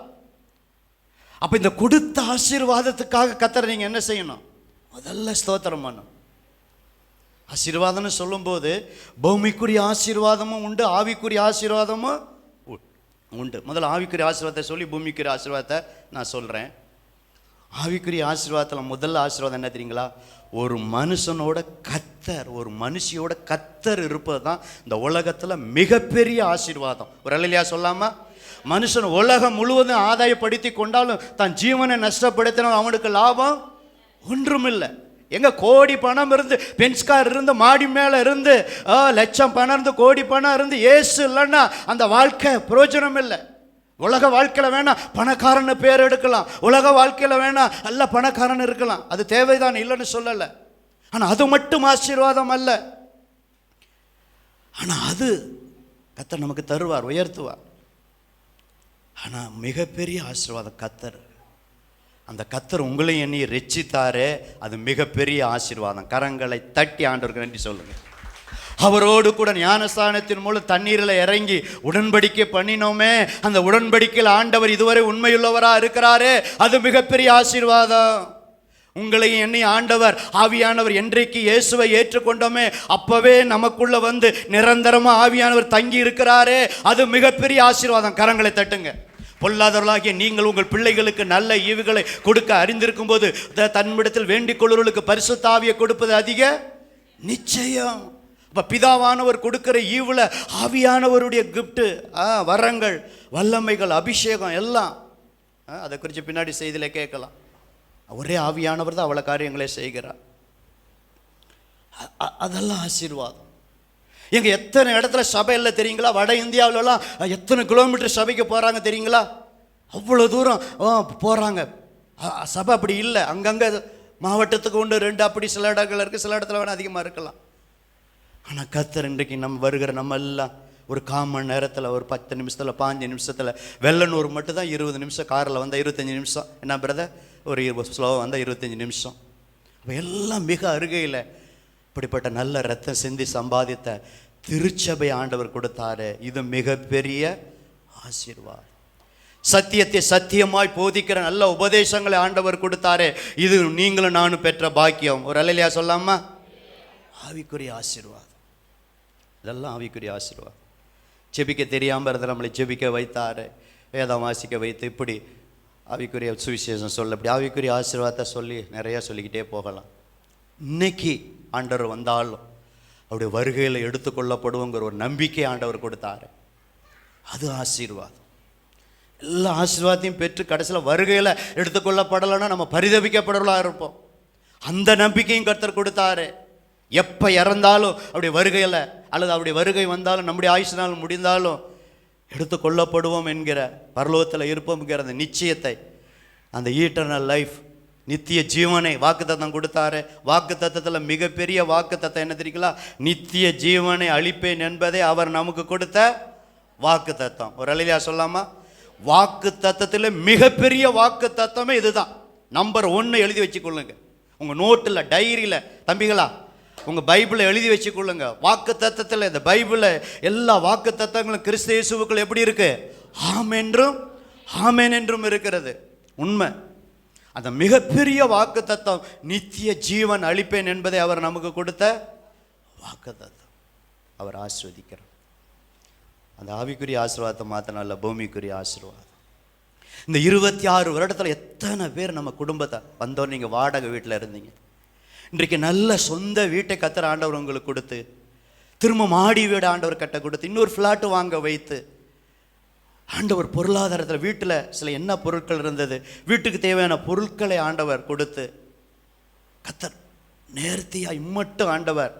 அப்போ இந்த கொடுத்த ஆசீர்வாதத்துக்காக கர்த்தர் நீங்கள் என்ன செய்யணும்? முதல்ல ஸ்தோத்திரம் பண்ணணும். ஆசீர்வாதம்னு சொல்லும்போது பூமிக்குரிய ஆசீர்வாதமும் உண்டு, ஆவிக்குரிய ஆசீர்வாதமும் உண்டு. முதல்ல ஆவிக்குரிய ஆசீர்வாதத்தை சொல்லி பூமிக்குரிய ஆசீர்வாதத்தை நான் சொல்கிறேன். ஆவிக்குரிய ஆசீர்வாதத்தில் முதல்ல ஆசீர்வாதம் என்ன தெரியுங்களா? ஒரு மனுஷனோட கர்த்தர், ஒரு மனுஷியோட கர்த்தர் இருப்பது தான் இந்த உலகத்தில் மிகப்பெரிய ஆசீர்வாதம். ஒரு அல்லையா சொல்லாமா? மனுஷன் உலகம் முழுவதும் ஆதாயப்படுத்தி கொண்டாலும் தன் ஜீவனை நஷ்டப்படுத்தினாலும் அவனுக்கு லாபம் ஒன்றுமில்லை. எங்க கோடி பணம் இருந்து, பென்ஸ்கார் இருந்து, மாடி மேலே இருந்து, லட்சம் பணம் இருந்து, கோடி பணம் இருந்து, ஏசு இல்லைன்னா அந்த வாழ்க்கை பிரயோஜனம் இல்லை. உலக வாழ்க்கையில் வேணா பணக்காரன்னு பேர் எடுக்கலாம், உலக வாழ்க்கையில் வேணா நல்ல பணக்காரன் இருக்கலாம், அது தேவைதான், இல்லைன்னு சொல்லலை. ஆனால் அது மட்டும் ஆசீர்வாதம் அல்ல. ஆனால் அது கர்த்தர் நமக்கு தருவார், உயர்த்துவார். ஆனால் மிகப்பெரிய ஆசீர்வாதம் கர்த்தர், அந்த கர்த்தர் உங்களையும் எண்ணி ரட்சித்தாரே, அது மிகப்பெரிய ஆசீர்வாதம். கரங்களை தட்டி ஆண்டவருக்கு நன்றி சொல்லுங்கள். அவரோடு கூட ஞானஸ்தானத்தின் மூலம் தண்ணீரில் இறங்கி உடன்படிக்கை பண்ணினோமே, அந்த உடன்படிக்கையில் ஆண்டவர் இதுவரை உண்மையுள்ளவராக இருக்கிறாரே, அது மிகப்பெரிய ஆசீர்வாதம். உங்களையும் என்னை ஆண்டவர் ஆவியானவர் என்றைக்கு இயேசுவை ஏற்றுக்கொண்டோமே அப்பவே நமக்குள்ள வந்து நிரந்தரமாக ஆவியானவர் தங்கி இருக்கிறாரே, அது மிகப்பெரிய ஆசீர்வாதம். கரங்களை தட்டுங்க. பொல்லாதவர்களாகிய நீங்கள் உங்கள் பிள்ளைகளுக்கு நல்ல ஈவுகளை கொடுக்க அறிந்திருக்கும் போது தன்னிடத்தில் வேண்டிக் கொள்ளுவர்களுக்கு பரிசுத்த ஆவியை கொடுப்பது அதிக நிச்சயம். இப்போ பிதாவானவர் கொடுக்கிற ஈவுல ஆவியானவருடைய கிஃப்ட், வரங்கள், வல்லமைகள், அபிஷேகம் எல்லாம் அதை குறித்து பின்னாடி செய்தியில் கேட்கலாம். ஒரே ஆவியானவர் தான் அவ்வளோ காரியங்களே செய்கிறார். அதெல்லாம் ஆசீர்வாதம். எங்க எத்தனை இடத்துல சபை இல்லை தெரியுங்களா? வட இந்தியாவிலலாம் எத்தனை கிலோமீட்டர் சபைக்கு போகிறாங்க தெரியுங்களா? அவ்வளோ தூரம் போகிறாங்க. சபை அப்படி இல்லை, அங்கங்கே மாவட்டத்துக்கு 1, 2 அப்படி சில இடங்கள் இருக்குது, சில இடத்துல வேணால் அதிகமாக இருக்கலாம். ஆனால் கர்த்தர் இன்றைக்கு நம்ம வருகிற நம்ம எல்லாம் ஒரு 1/4 மணி நேரத்தில், ஒரு 10 நிமிஷத்தில், 15 நிமிஷத்தில், வெள்ளனூர் மட்டும் தான் 20 நிமிஷம், காரில் வந்தால் 25 நிமிஷம், என்ன பிரதர், ஒரு ஸ்லோவாக வந்தால் 25 நிமிஷம். அப்போ எல்லாம் மிக அருகையில் இப்படிப்பட்ட நல்ல ரத்தம் சிந்தி சம்பாதித்த திருச்சபை ஆண்டவர் கொடுத்தாரு. இது மிகப்பெரிய ஆசீர்வாதம். சத்தியத்தை சத்தியமாய் போதிக்கிற நல்ல உபதேசங்களை ஆண்டவர் கொடுத்தாரே, இது நீங்களும் நானும் பெற்ற பாக்கியம். ஒரு அல்லேலூயா சொல்லாமா? ஆவிக்குரிய ஆசீர்வாதம். இதெல்லாம் ஆவிக்குரிய ஆசீர்வாதம். ஜெபிக்க தெரியாமல் இருந்த நம்மளை ஜெபிக்க வைத்தாரு, வேதம் வாசிக்க வைத்து, இப்படி ஆவிக்குரிய சுவிசேஷம் சொல்ல, இப்படி ஆவிக்குரிய ஆசீர்வாதத்தை சொல்லி நிறையா சொல்லிக்கிட்டே போகலாம். இன்னைக்கு ஆண்டவர் வந்தாலும் அவருடைய வருகையில் எடுத்துக்கொள்ளப்படுவோங்கிற ஒரு நம்பிக்கை ஆண்டவர் கொடுத்தாரு. அது ஆசீர்வாதம். எல்லா ஆசீர்வாதத்தையும் பெற்று கடைசியில் வருகையில் எடுத்துக்கொள்ளப்படலைன்னா நம்ம பரிதபிக்கப்படலாம் இருப்போம். அந்த நம்பிக்கையும் கர்த்தர் கொடுத்தாரு. எப்போ இறந்தாலும் அவருடைய வருகையில், அல்லது அவருடைய வருகை வந்தாலும் நம்முடைய ஆயுசு நாள் முடிந்தாலும் எடுத்துக்கொள்ளப்படுவோம் என்கிற, பரலோகத்தில் இருப்போம்ங்கிற அந்த நிச்சயத்தை, அந்த ஈட்டர்னல் லைஃப், நித்திய ஜீவனை வாக்குத்தத்தம் கொடுத்தாரு. வாக்குத்தத்தத்தில் மிகப்பெரிய வாக்குத்தத்தம் என்ன தெரியுங்களா? நித்திய ஜீவனை அளிப்பேன் என்பதே அவர் நமக்கு கொடுத்த வாக்குத்தத்தம். ஒரு அல்லேலூயா சொல்லாமா? வாக்குத்தத்தத்தில் மிகப்பெரிய வாக்குத்தத்தமே இதுதான். நம்பர் 1 எழுதி வச்சுக்கொள்ளுங்க. உங்கள் நோட்டில், டைரியில், தம்பிகளா உங்கள் பைபிளில் எழுதி வச்சுக்கொள்ளுங்க. வாக்குத்தத்தத்தில், இந்த பைபிளில் எல்லா வாக்குத்தத்தங்களும் கிறிஸ்து இயேசுவுக்குள் எப்படி இருக்கு? ஆம் என்றும் ஆமென் என்றும் இருக்கிறது. உண்மை. அந்த மிகப்பெரிய வாக்குத்தத்தம் நித்திய ஜீவன் அளிப்பேன் என்பதை அவர் நமக்கு கொடுத்த வாக்குத்தத்தம். அவர் ஆசீர்வதிக்கிறார். அந்த ஆவிக்குரிய ஆசீர்வாதத்தை மாத்திரம் இல்ல, பூமிக்குரிய ஆசீர்வாதம். இந்த 26 வருடத்தில் எத்தனை பேர் நம்ம குடும்பத்தை வந்தோம். நீங்கள் வாடகை வீட்டில் இருந்தீங்க, இன்றைக்கு நல்ல சொந்த வீட்டை கத்தர் ஆண்டவர் உங்களுக்கு கொடுத்து, திரும்ப மாடி வீடு ஆண்டவர் கட்ட கொடுத்து, இன்னொரு ஃப்ளாட்டு வாங்க வைத்து, ஆண்டவர் பொருளாதாரத்தில் வீட்டில் சில என்ன பொருட்கள் இருந்தது, வீட்டுக்கு தேவையான பொருட்களை ஆண்டவர் கொடுத்து, கத்தர் நேர்த்தியாக இம்மட்டும் ஆண்டவர்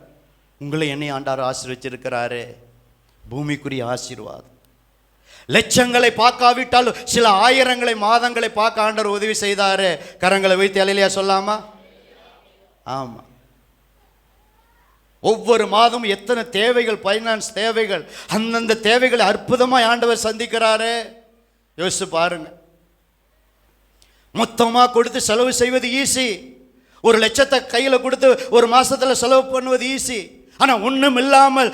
உங்களை என்னை ஆண்டவர் ஆசீர்வச்சிருக்கிறாரு. பூமிக்குரிய ஆசீர்வாதம். லட்சங்களை பார்க்காவிட்டாலும் சில ஆயிரங்களை, மாதங்களை பார்க்க ஆண்டவர் உதவி செய்தாரு. கரங்களை வைத்து அல்லேலூயா சொல்லாமா? ஆமாம். ஒவ்வொரு மாதமும் எத்தனை தேவைகள், ஃபைனான்ஸ் தேவைகள், அந்தந்த தேவைகளை அற்புதமாக ஆண்டவர் சந்திக்கிறாரு. யோசிச்சு பாருங்க. மொத்தமாக கொடுத்து செலவு செய்வது ஈஸி. 1 லட்சத்தை கையில் கொடுத்து ஒரு மாசத்துல செலவு பண்ணுவது ஈஸி. ஆனால் ஒன்றும் இல்லாமல்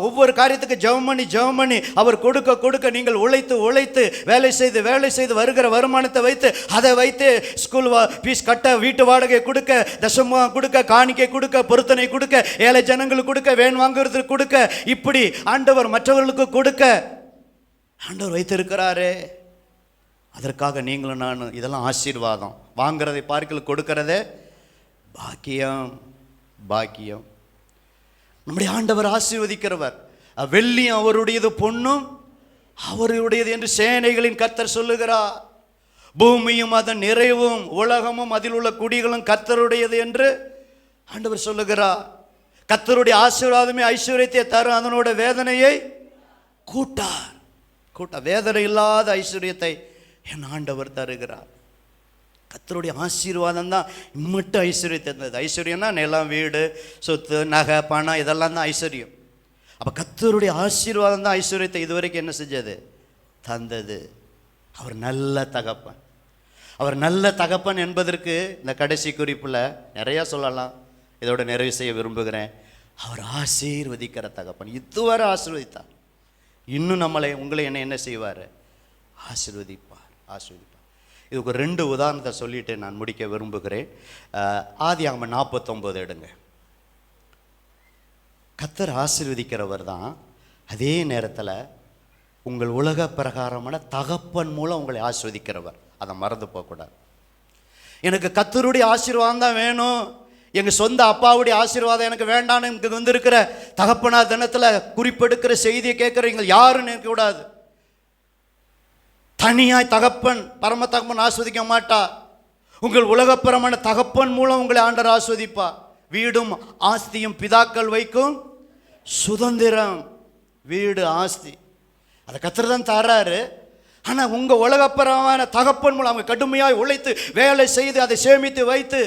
ஒவ்வொரு காரியத்துக்கு ஜெபம் பண்ணி அவர் கொடுக்க கொடுக்க, நீங்கள் உழைத்து வேலை செய்து வருகிற வருமானத்தை வைத்து, அதை வைத்து ஸ்கூல் ஃபீஸ் கட்ட, வீட்டு வாடகை கொடுக்க, தசமம் கொடுக்க, காணிக்கை கொடுக்க, பொருத்தனை கொடுக்க, ஏழை ஜனங்களுக்கு கொடுக்க, வேன் வாங்குறதுக்கு கொடுக்க, இப்படி ஆண்டவர் மற்றவர்களுக்கு கொடுக்க ஆண்டவர் வைத்திருக்கிறாரே. அதற்காக நீங்களும் நான், இதெல்லாம் ஆசீர்வாதம். வாங்கிறதை பார்க்கல, கொடுக்கறதே பாக்கியம். பாக்கியம். நம்முடைய ஆண்டவர் ஆசீர்வதிக்கிறவர். வெள்ளியும் அவருடையது, பொன்னும் அவருடையது என்று சேனைகளின் கர்த்தர் சொல்லுகிறார். பூமியும் அதன் நிறைவும் உலகமும் அதில் உள்ள குடிகளும் கர்த்தருடையது என்று ஆண்டவர் சொல்லுகிறார். கர்த்தருடைய ஆசீர்வாதமே ஐஸ்வர்யத்தை தரும், அதனோட வேதனையை கூட்டார். வேதனை இல்லாத ஐஸ்வர்யத்தை என் ஆண்டவர் தருகிறார். கர்த்தருடைய ஆசீர்வாதம் தான் இம்மட்டும் ஐஸ்வர்யத்தை தந்தது. ஐஸ்வர்யம்னா நிலம், வீடு, சொத்து, நகை, பணம், இதெல்லாம் தான் ஐஸ்வர்யம். அப்போ கர்த்தருடைய ஆசீர்வாதம் தான் ஐஸ்வர்யத்தை இதுவரைக்கும் என்ன செஞ்சது? தந்தது. அவர் நல்ல தகப்பன். அவர் நல்ல தகப்பன் என்பதற்கு இந்த கடைசி குறிப்பில் நிறையா சொல்லலாம். இதோட நிறைவு செய்ய விரும்புகிறேன். அவர் ஆசீர்வதிக்கிற தகப்பன். இதுவரை ஆசீர்வதித்தார். இன்னும் உங்களை என்ன செய்வார்? ஆசீர்வதிப்பார். இதுக்கு 2 உதாரணத்தை சொல்லிட்டு நான் முடிக்க விரும்புகிறேன். ஆதியாகமம் 49 எடுங்க. கர்த்தர் ஆசீர்வதிக்கிறவர் தான். அதே நேரத்தில் உங்கள் உலக பிரகாரமான தகப்பன் மூலம் உங்களை ஆசீர்வதிக்கிறவர். அதை மறந்து போகக்கூடாது. எனக்கு கர்த்தருடைய ஆசீர்வாதம் தான் வேணும், எங்கள் சொந்த அப்பாவுடைய ஆசீர்வாதம் எனக்கு வேண்டான்னு எனக்கு வந்திருக்கிற தகப்பனா தினத்தில் குறிப்பெடுக்கிற செய்தியை கேட்குறீங்க யாருன்னு நினைக்கக்கூடாது. தனியாய் தகப்பன், பரம தகப்பன் ஆஸ்வதிக்க மாட்டார். உங்கள் உலகப்பரமான தகப்பன் மூலம் உங்களை ஆண்டவர் ஆஸ்வதிப்பார். வீடும் ஆஸ்தியும் பிதாக்கள் வைக்கும் சுதந்திரம். வீடு, ஆஸ்தி அதை கர்த்தர் தான் தர்றாரு. ஆனால் உங்கள் உலகப்பரமான தகப்பன் மூலம் அவங்க கடுமையாய் உழைத்து வேலை செய்து அதை சேமித்து வைத்து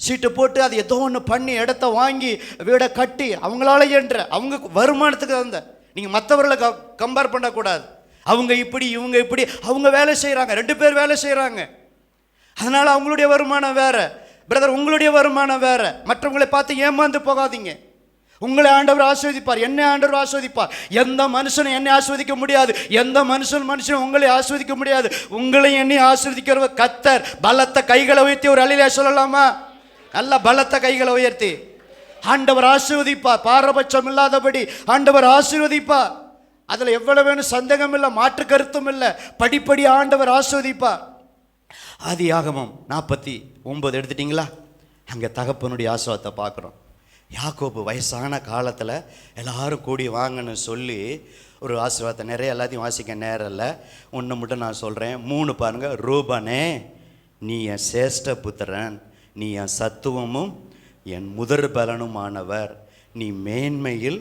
சீட்டு போட்டு அதை ஏதோ ஒன்று பண்ணி இடத்த வாங்கி வீடை கட்டி அவங்களால என்ற அவங்க வருமானத்துக்கு வந்த, நீங்கள் மற்றவர்களை கம்பேர் பண்ணக்கூடாது. அவங்க இப்படி இவங்க இப்படி, அவங்க வேலை செய்கிறாங்க, 2 பேர் வேலை செய்கிறாங்க. அதனால் அவங்களுடைய வருமானம் வேறு. பிரதர், உங்களுடைய வருமானம் வேறு. மற்றவங்களை பார்த்து ஏமாந்து போகாதீங்க. உங்களை ஆண்டவர் ஆஸ்வதிப்பார், என்னை ஆண்டவர் ஆஸ்வதிப்பார். எந்த மனுஷனும் என்னை ஆஸ்வதிக்க முடியாது, எந்த மனுஷன் உங்களை ஆஸ்வதிக்க முடியாது. உங்களை என்னை ஆஸ்வதிக்கிறவர் கர்த்தர். பலத்த கைகளை உயர்த்தி ஒரு அல்லேலூயா சொல்லலாமா? நல்ல பலத்த கைகளை உயர்த்தி ஆண்டவர் ஆசீர்வதிப்பார். பாரபட்சம் இல்லாதபடி ஆண்டவர் ஆசீர்வதிப்பார். அதுல எவ்வளவு வேணும் சந்தேகம் இல்லை, மாற்று கருத்தும் இல்லை. படிப்படி ஆண்டவர் ஆசீர்வதிப்பார். ஆதியாகமம் 49 எடுத்துட்டீங்களா? அங்க தகப்பனுடைய ஆசீர்வாதத்தை பார்க்குறோம். யாக்கோபு வயசான காலத்தில் எல்லாரும் கூடி வாங்கன்னு சொல்லி ஒரு ஆசீர்வாதத்தை, நிறைய எல்லாத்தையும் வாசிக்க நேரம் இல்லை, ஒன்று மட்டும் நான் சொல்கிறேன். 3 பாருங்க. ரூபனே, நீ என் சேஷ்ட புத்திரன், நீ என் சத்துவமும் என் முதற் பலனுமானவர், நீ மேன்மையில்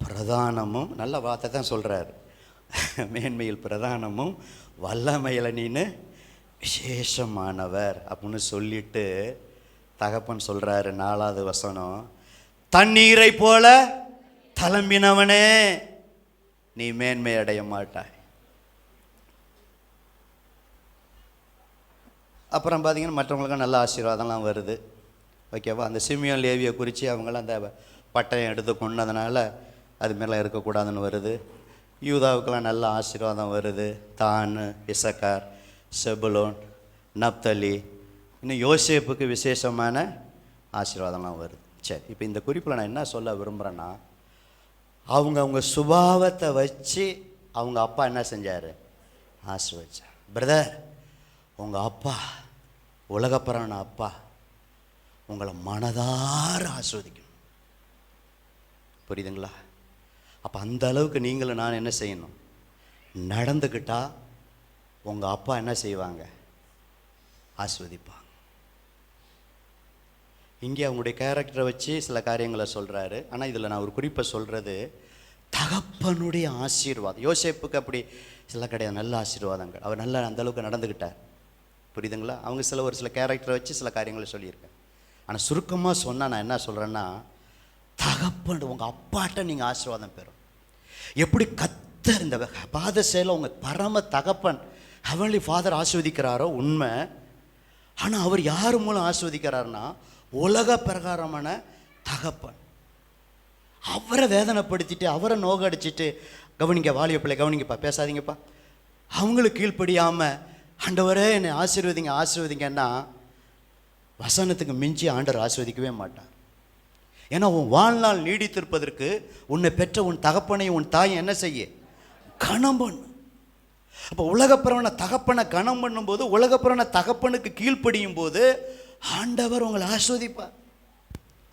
பிரதானமும், நல்ல வார்த்தை தான் சொல்கிறார், மேன்மையில் பிரதானமும் வல்லமையில் நீனு விசேஷமானவர் அப்படின்னு சொல்லிட்டு தகப்பன் சொல்கிறாரு 4வது வசனம், தண்ணீரை போல தளம்பினவனே நீ மேன்மை அடைய மாட்டாய். அப்புறம் பார்த்தீங்கன்னா மற்றவங்களுக்கும் நல்ல ஆசீர்வாதம்லாம் வருது. ஓகேவா? அந்த சிமியோன் லேவியை குறித்து அவங்களாம் அந்த பட்டயம் எடுத்து கொண்டதுனால அதுமாரிலாம் இருக்கக்கூடாதுன்னு வருது. யூதாவுக்கெல்லாம் நல்ல ஆசீர்வாதம் வருது. தான், இசக்கார், செபுலோன், நப்தலி, இன்னும் யோசேப்புக்கு விசேஷமான ஆசீர்வாதம்லாம் வருது. சரி, இப்போ இந்த குறிப்பில் நான் என்ன சொல்ல விரும்புகிறேன்னா, அவங்க சுபாவத்தை வச்சு அவங்க அப்பா என்ன செஞ்சார்? ஆசீர்வதிச்சார். பிரதர், உங்கள் அப்பா உலகப்பரான அப்பா உங்களை மனதார ஆஸ்வதிக்கணும். புரியுதுங்களா? அப்போ அந்த அளவுக்கு நீங்களும் நான் என்ன செய்யணும்? நடந்துக்கிட்டா உங்கள் அப்பா என்ன செய்வாங்க? ஆஸ்வதிப்பாங்க. இங்கே அவங்களுடைய கேரக்டரை வச்சு சில காரியங்களை சொல்கிறாரு. ஆனால் இதில் நான் ஒரு குறிப்பை சொல்கிறது, தகப்பனுடைய ஆசீர்வாதம். யோசேப்புக்கு அப்படி சில கிடையாது, நல்ல ஆசீர்வாதங்கள். அவர் நல்லா அந்த அளவுக்கு நடந்துக்கிட்டார். புரியுதுங்களா? அவங்க ஒரு சில கேரக்டரை வச்சு சில காரியங்களை சொல்லியிருக்கேன். ஆனால் சுருக்கமாக சொன்னால் நான் என்ன சொல்கிறேன்னா, தகப்பன் உங்கள் அப்பாட்ட நீங்கள் ஆசீர்வாதம் பெறும். எப்படி கர்த்தர் இந்த பாதசேல உங்கள் பரம தகப்பன் ஹெவன்லி ஃபாதர் ஆசீர்வதிக்கிறாரோ உண்மை. ஆனால் அவர் யார் மூலம் ஆசீர்வதிக்கிறாருன்னா, உலக பிரகாரமான தகப்பன். அவரை வேதனைப்படுத்திட்டு, அவரை நோகடிச்சிட்டு, கவனிங்க வாலிய பிள்ளை கவனிங்கப்பா, பேசாதீங்கப்பா, அவங்களுக்கு கீழ்ப்படியாமல் ஆண்டவரே என்னை ஆசீர்வதிங்கன்னா வசனத்துக்கு மிஞ்சி ஆண்டவர் ஆசீர்வதிக்கவே மாட்டார். ஏன்னா உன் வாழ்நாள் நீடித்திருப்பதற்கு உன்னை பெற்ற உன் தகப்பனையும் உன் தாயை என்ன செய்ய? கணம் பண்ணு. அப்போ உலகப்பிரவன தகப்பனை கணம் பண்ணும்போது, உலகப்பிரவன தகப்பனுக்கு கீழ்ப்படியும் போது ஆண்டவர் உங்களை ஆசீர்வதிப்பார்.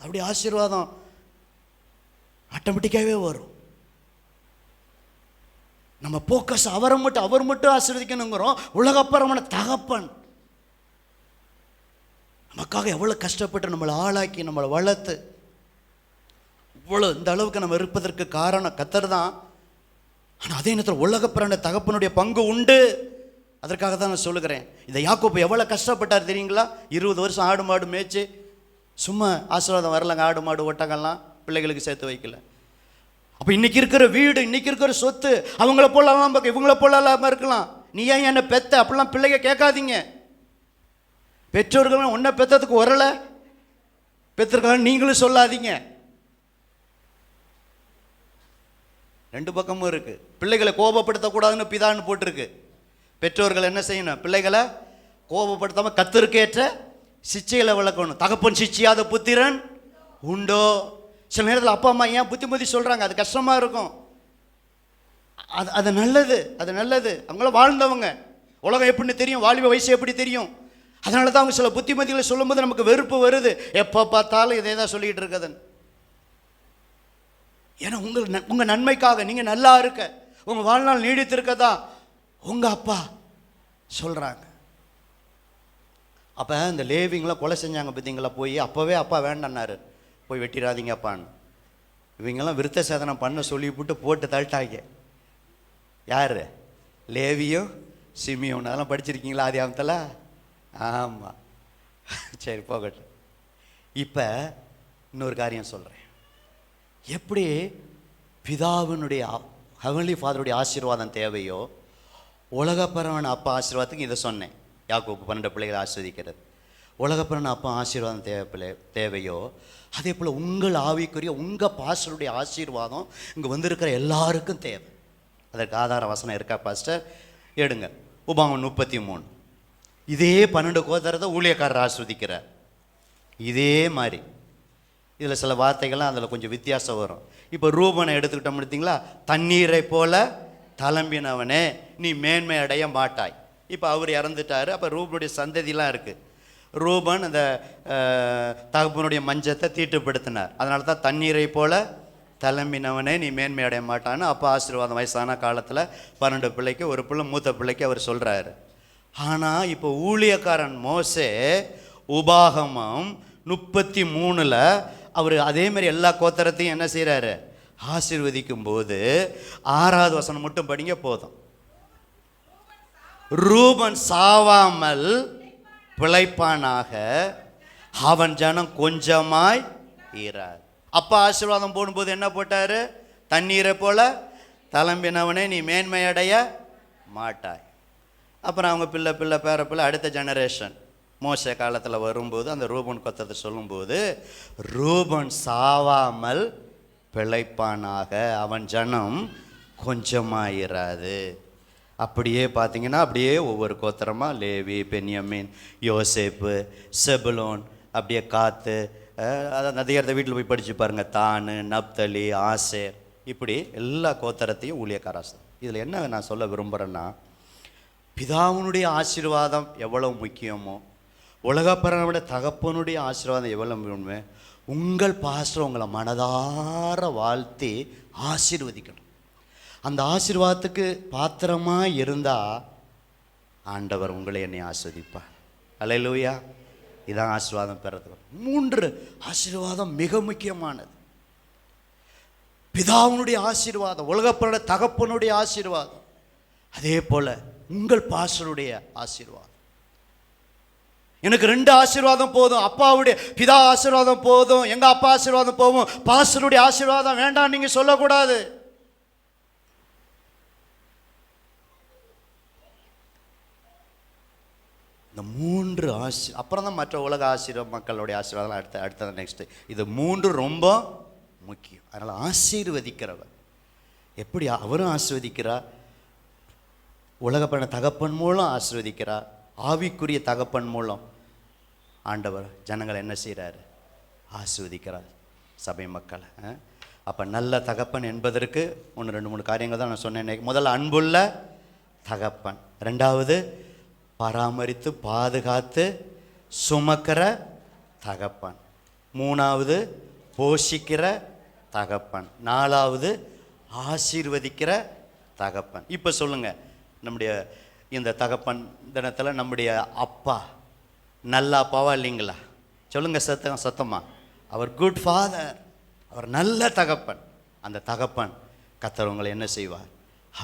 அப்படி ஆசீர்வாதம் ஆட்டோமேட்டிக்காகவே வரும். நம்ம போக்கஸ் அவர் மட்டும் ஆசீர்வதிக்கணுங்கிறோம். உலகப்பிரவன தகப்பன் நமக்காக எவ்வளோ கஷ்டப்பட்டு நம்மளை ஆளாக்கி நம்மளை வளர்த்து இவ்வளோ இந்த அளவுக்கு நம்ம இருப்பதற்கு காரணம் கர்த்தர் தான். ஆனால் அதே நேரத்தில் உலகப்பிரான தகப்பனுடைய பங்கு உண்டு. அதற்காக தான் நான் சொல்லுகிறேன். இந்த யாக்கோபு எவ்வளோ கஷ்டப்பட்டார் தெரியுங்களா? 20 வருஷம் ஆடு மாடு மேய்ச்சி சும்மா ஆசீர்வாதம் வரலங்க. ஆடு மாடு ஒட்டகம்லாம் பிள்ளைகளுக்கு சேர்த்து வைக்கல. அப்போ இன்றைக்கி இருக்கிற வீடு, இன்றைக்கி இருக்கிற சொத்து அவங்கள போலாம் இவங்கள போலாம் இருக்கலாம். நீ ஏன் என்னை பெத்த அப்படிலாம் பிள்ளைங்க கேட்காதீங்க. பெற்றோர்கள் உன்னை பெற்றதுக்கு வரலை பெற்றிருக்கலாம் நீங்களும் சொல்லாதீங்க. 2 பக்கமும் இருக்குது. பிள்ளைகளை கோபப்படுத்தக்கூடாதுன்னு பிதான்னு போட்டிருக்கு. பெற்றோர்கள் என்ன செய்யணும்? பிள்ளைகளை கோபப்படுத்தாமல் கர்த்தருக்கேற்ற சிச்சைகளை வளர்க்கணும். தகப்பன் சிச்சியாத புத்திரன் உண்டோ? சில நேரத்தில் அப்பா அம்மா ஏன் புத்திமதி சொல்கிறாங்க, அது கஷ்டமாக இருக்கும். அது நல்லது, அது நல்லது. அவங்கள வாழ்ந்தவங்க, உலகம் எப்படின்னு தெரியும், வாலிப வயசு எப்படி தெரியும். அதனால தான் அவங்க சில புத்திமதிகளை சொல்லும்போது நமக்கு வெறுப்பு வருது. எப்போ பார்த்தாலும் இதே தான் சொல்லிகிட்டு இருக்கதன். ஏன்னா உங்கள் நன்மைக்காக, நீங்கள் நல்லா இருக்க, உங்கள் வாழ்நாள் நீடித்திருக்க தான் உங்கள் அப்பா சொல்கிறாங்க. அப்போ இந்த லேவிங்களாம் கொலை செஞ்சாங்க பார்த்தீங்களா? போய் அப்போவே அப்பா வேண்டான்னாரு, போய் வெட்டிடாதீங்க அப்பான்னு. இவங்கெல்லாம் விருத்த சேதனம் பண்ண சொல்லிவிட்டு போட்டு தள்ளிட்டாங்க. யார்? லேவியும் சிமியோன். அதெல்லாம் படிச்சிருக்கீங்களா ஆதியாகமத்தில்? ஆமாம், சரி போகட்டும். இப்போ இன்னொரு காரியம் சொல்கிறேன். எப்படி பிதாவினுடைய ஹெவன்லி ஃபாதருடைய ஆசீர்வாதம் தேவையோ, உலகப்பரவன அப்பா ஆசீர்வாதத்துக்கு இதை சொன்னேன். யாக்கோபு 12 பிள்ளைகளை ஆஸ்வதிக்கிறது. உலகப்பிரன அப்பா ஆசீர்வாதம் தேவையோ அதே போல் உங்கள் ஆவிக்குரிய உங்கள் பாஸ்டருடைய ஆசீர்வாதம் இங்கே வந்திருக்கிற எல்லாருக்கும் தேவை. அதற்கு ஆதார வசனம் இருக்கா பாஸ்டர்? எடுங்க உபாகமம் 33. இதே 12 கோத்திரத்தை ஊழியக்காரர் ஆஸ்வதிக்கிறார். இதே மாதிரி இதில் சில வார்த்தைகள்லாம் அதில் கொஞ்சம் வித்தியாசம் வரும். இப்போ ரூபனை எடுத்துக்கிட்டோம் பார்த்தீங்களா, தண்ணீரை போல தளம்பினவனே நீ மேன்மை அடைய மாட்டாய். இப்போ அவர் இறந்துட்டார். அப்போ ரூபனுடைய சந்ததிலாம் இருக்குது. ரூபன் அந்த தகப்பனுடைய மஞ்சத்தை தீட்டுப்படுத்தினார். அதனால தான் தண்ணீரை போல தளம்பினவனே நீ மேன்மை அடைய மாட்டான்னு அப்போ ஆசீர்வாதம் வயசான காலத்தில் 12 பிள்ளைக்கு ஒரு பிள்ளை மூத்த பிள்ளைக்கு அவர் சொல்கிறாரு. ஆனால் இப்போ ஊழியக்காரன் மோசே உபாகமம் 33 அவர் அதேமாரி எல்லா கோத்திரத்தையும் என்ன செய்கிறாரு? ஆசீர்வதிக்கும் போது 6வது வசனம் மட்டும் படிங்க போதும். ரூபன் சாவாமல் பிழைப்பானாக, அவன் ஜனம் கொஞ்சமாய் ஈரார். அப்பா ஆசீர்வாதம் போடும்போது என்ன போட்டாரு? தண்ணீரை போல தளம்பினவனே நீ மேன்மையடைய மாட்டாய். அப்புறம் அவங்க பிள்ளை பிள்ளை பேர பிள்ளை அடுத்த ஜெனரேஷன் மோசே காலத்தில் வரும்போது அந்த ரூபன் கொத்தத்தை சொல்லும்போது, ரூபன் சாவாமல் பிழைப்பானாக, அவன் ஜனம் கொஞ்சமாயிராது. அப்படியே பார்த்தீங்கன்னா அப்படியே ஒவ்வொரு கோத்திரமாக லேவி, பென்யமீன், யோசேப்பு, செபுலோன், அப்படியே காத்து, அதான் நதியறத வீட்டில் போய் படித்து பாருங்கள், தானு, நப்தலி, ஆசேர், இப்படி எல்லா கோத்திரத்தையும் ஊழியக்காராசம். இதில் என்ன நான் சொல்ல விரும்புகிறேன்னா, பிதாவினுடைய ஆசீர்வாதம் எவ்வளவு முக்கியமோ, உலகப்பரனுடைய தகப்பனுடைய ஆசீர்வாதம் எவ்வளோ முக்கியமோ, உங்கள் பாஸ்டர் உங்களை மனதார வாழ்த்தி ஆசீர்வதிக்கணும். அந்த ஆசீர்வாதத்துக்கு பாத்திரமாக இருந்தால் ஆண்டவர் உங்களை என்னை ஆஸ்வதிப்பார். அல்லேலூயா. இதான் ஆசீர்வாதம் பெறதுக்கு 3 ஆசீர்வாதம் மிக முக்கியமானது. பிதாவினுடைய ஆசீர்வாதம், உலகப்பனுடைய தகப்பனுடைய ஆசீர்வாதம், அதே போல் உங்கள் பாஸ்டருடைய ஆசீர்வாதம். எனக்கு 2 ஆசீர்வாதம் போதும், அப்பாவுடைய பிதா ஆசீர்வாதம் போதும், எங்கள் அப்பா ஆசீர்வாதம் போதும், பாஸ்டருடைய ஆசீர்வாதம் வேண்டாம் நீங்கள் சொல்லக்கூடாது. இந்த 3 அப்புறம் தான் மற்ற உலக ஆசீர்வாதம் மக்களுடைய ஆசீர்வாதம் அடுத்தது நெக்ஸ்ட்டு. இது 3 ரொம்ப முக்கியம். அதனால் ஆசீர்வதிக்கிறவர் எப்படி அவரும் ஆசீர்வதிக்கிறார், உலகப்பன தகப்பன் மூலம் ஆசீர்வதிக்கிறார், ஆவிக்குரிய தகப்பன் மூலம் ஆண்டவர் ஜனங்களை என்ன செய்கிறார்? ஆசீர்வதிக்கிறார் சபை மக்களை. அப்போ நல்ல தகப்பன் என்பதற்கு 1 2 3 காரியங்கள் தான் நான் சொன்னேன். முதல்ல அன்புள்ள தகப்பன், 2வது பராமரித்து பாதுகாத்து சுமக்கிற தகப்பன், 3வது போஷிக்கிற தகப்பன், 4வது ஆசீர்வதிக்கிற தகப்பன். இப்போ சொல்லுங்கள், நம்முடைய இந்த தகப்பன் தினத்தில் நம்முடைய அப்பா நல்ல அப்பாவா இல்லைங்களா? சொல்லுங்கள் சத்தமாக. அவர் குட் ஃபாதர், அவர் நல்ல தகப்பன். அந்த தகப்பன் கர்த்தர் என்ன செய்வார்?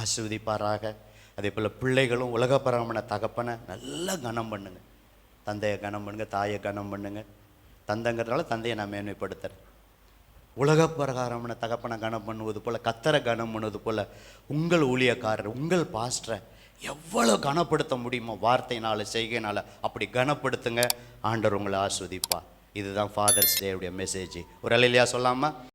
ஆசீர்வதிப்பாராக. அதே போல் பிள்ளைகளும் உலகப்பரமான தகப்பனை நல்லா கனம் பண்ணுங்க. தந்தையை கனம் பண்ணுங்க, தாயை கனம் பண்ணுங்க. தந்தைங்கிறதுனால தந்தையை நான் மேன்மைப்படுத்துகிறேன். உலகப்பிரகாரமான தகப்பனை கனம் பண்ணுவது போல், கர்த்தரை கனம் பண்ணுவது போல் உங்கள் ஊழியக்காரர், உங்கள் பாஸ்டரை எவ்வளோ கனப்படுத்த முடியுமோ வார்த்தையினால செய்கையினால அப்படி கனப்படுத்துங்க. ஆண்டவர் உங்களை ஆஸ்வதிப்பார். இதுதான் ஃபாதர்ஸ் டேவுடைய மெசேஜ். ஒரு அல்லேலூயா சொல்லாமா?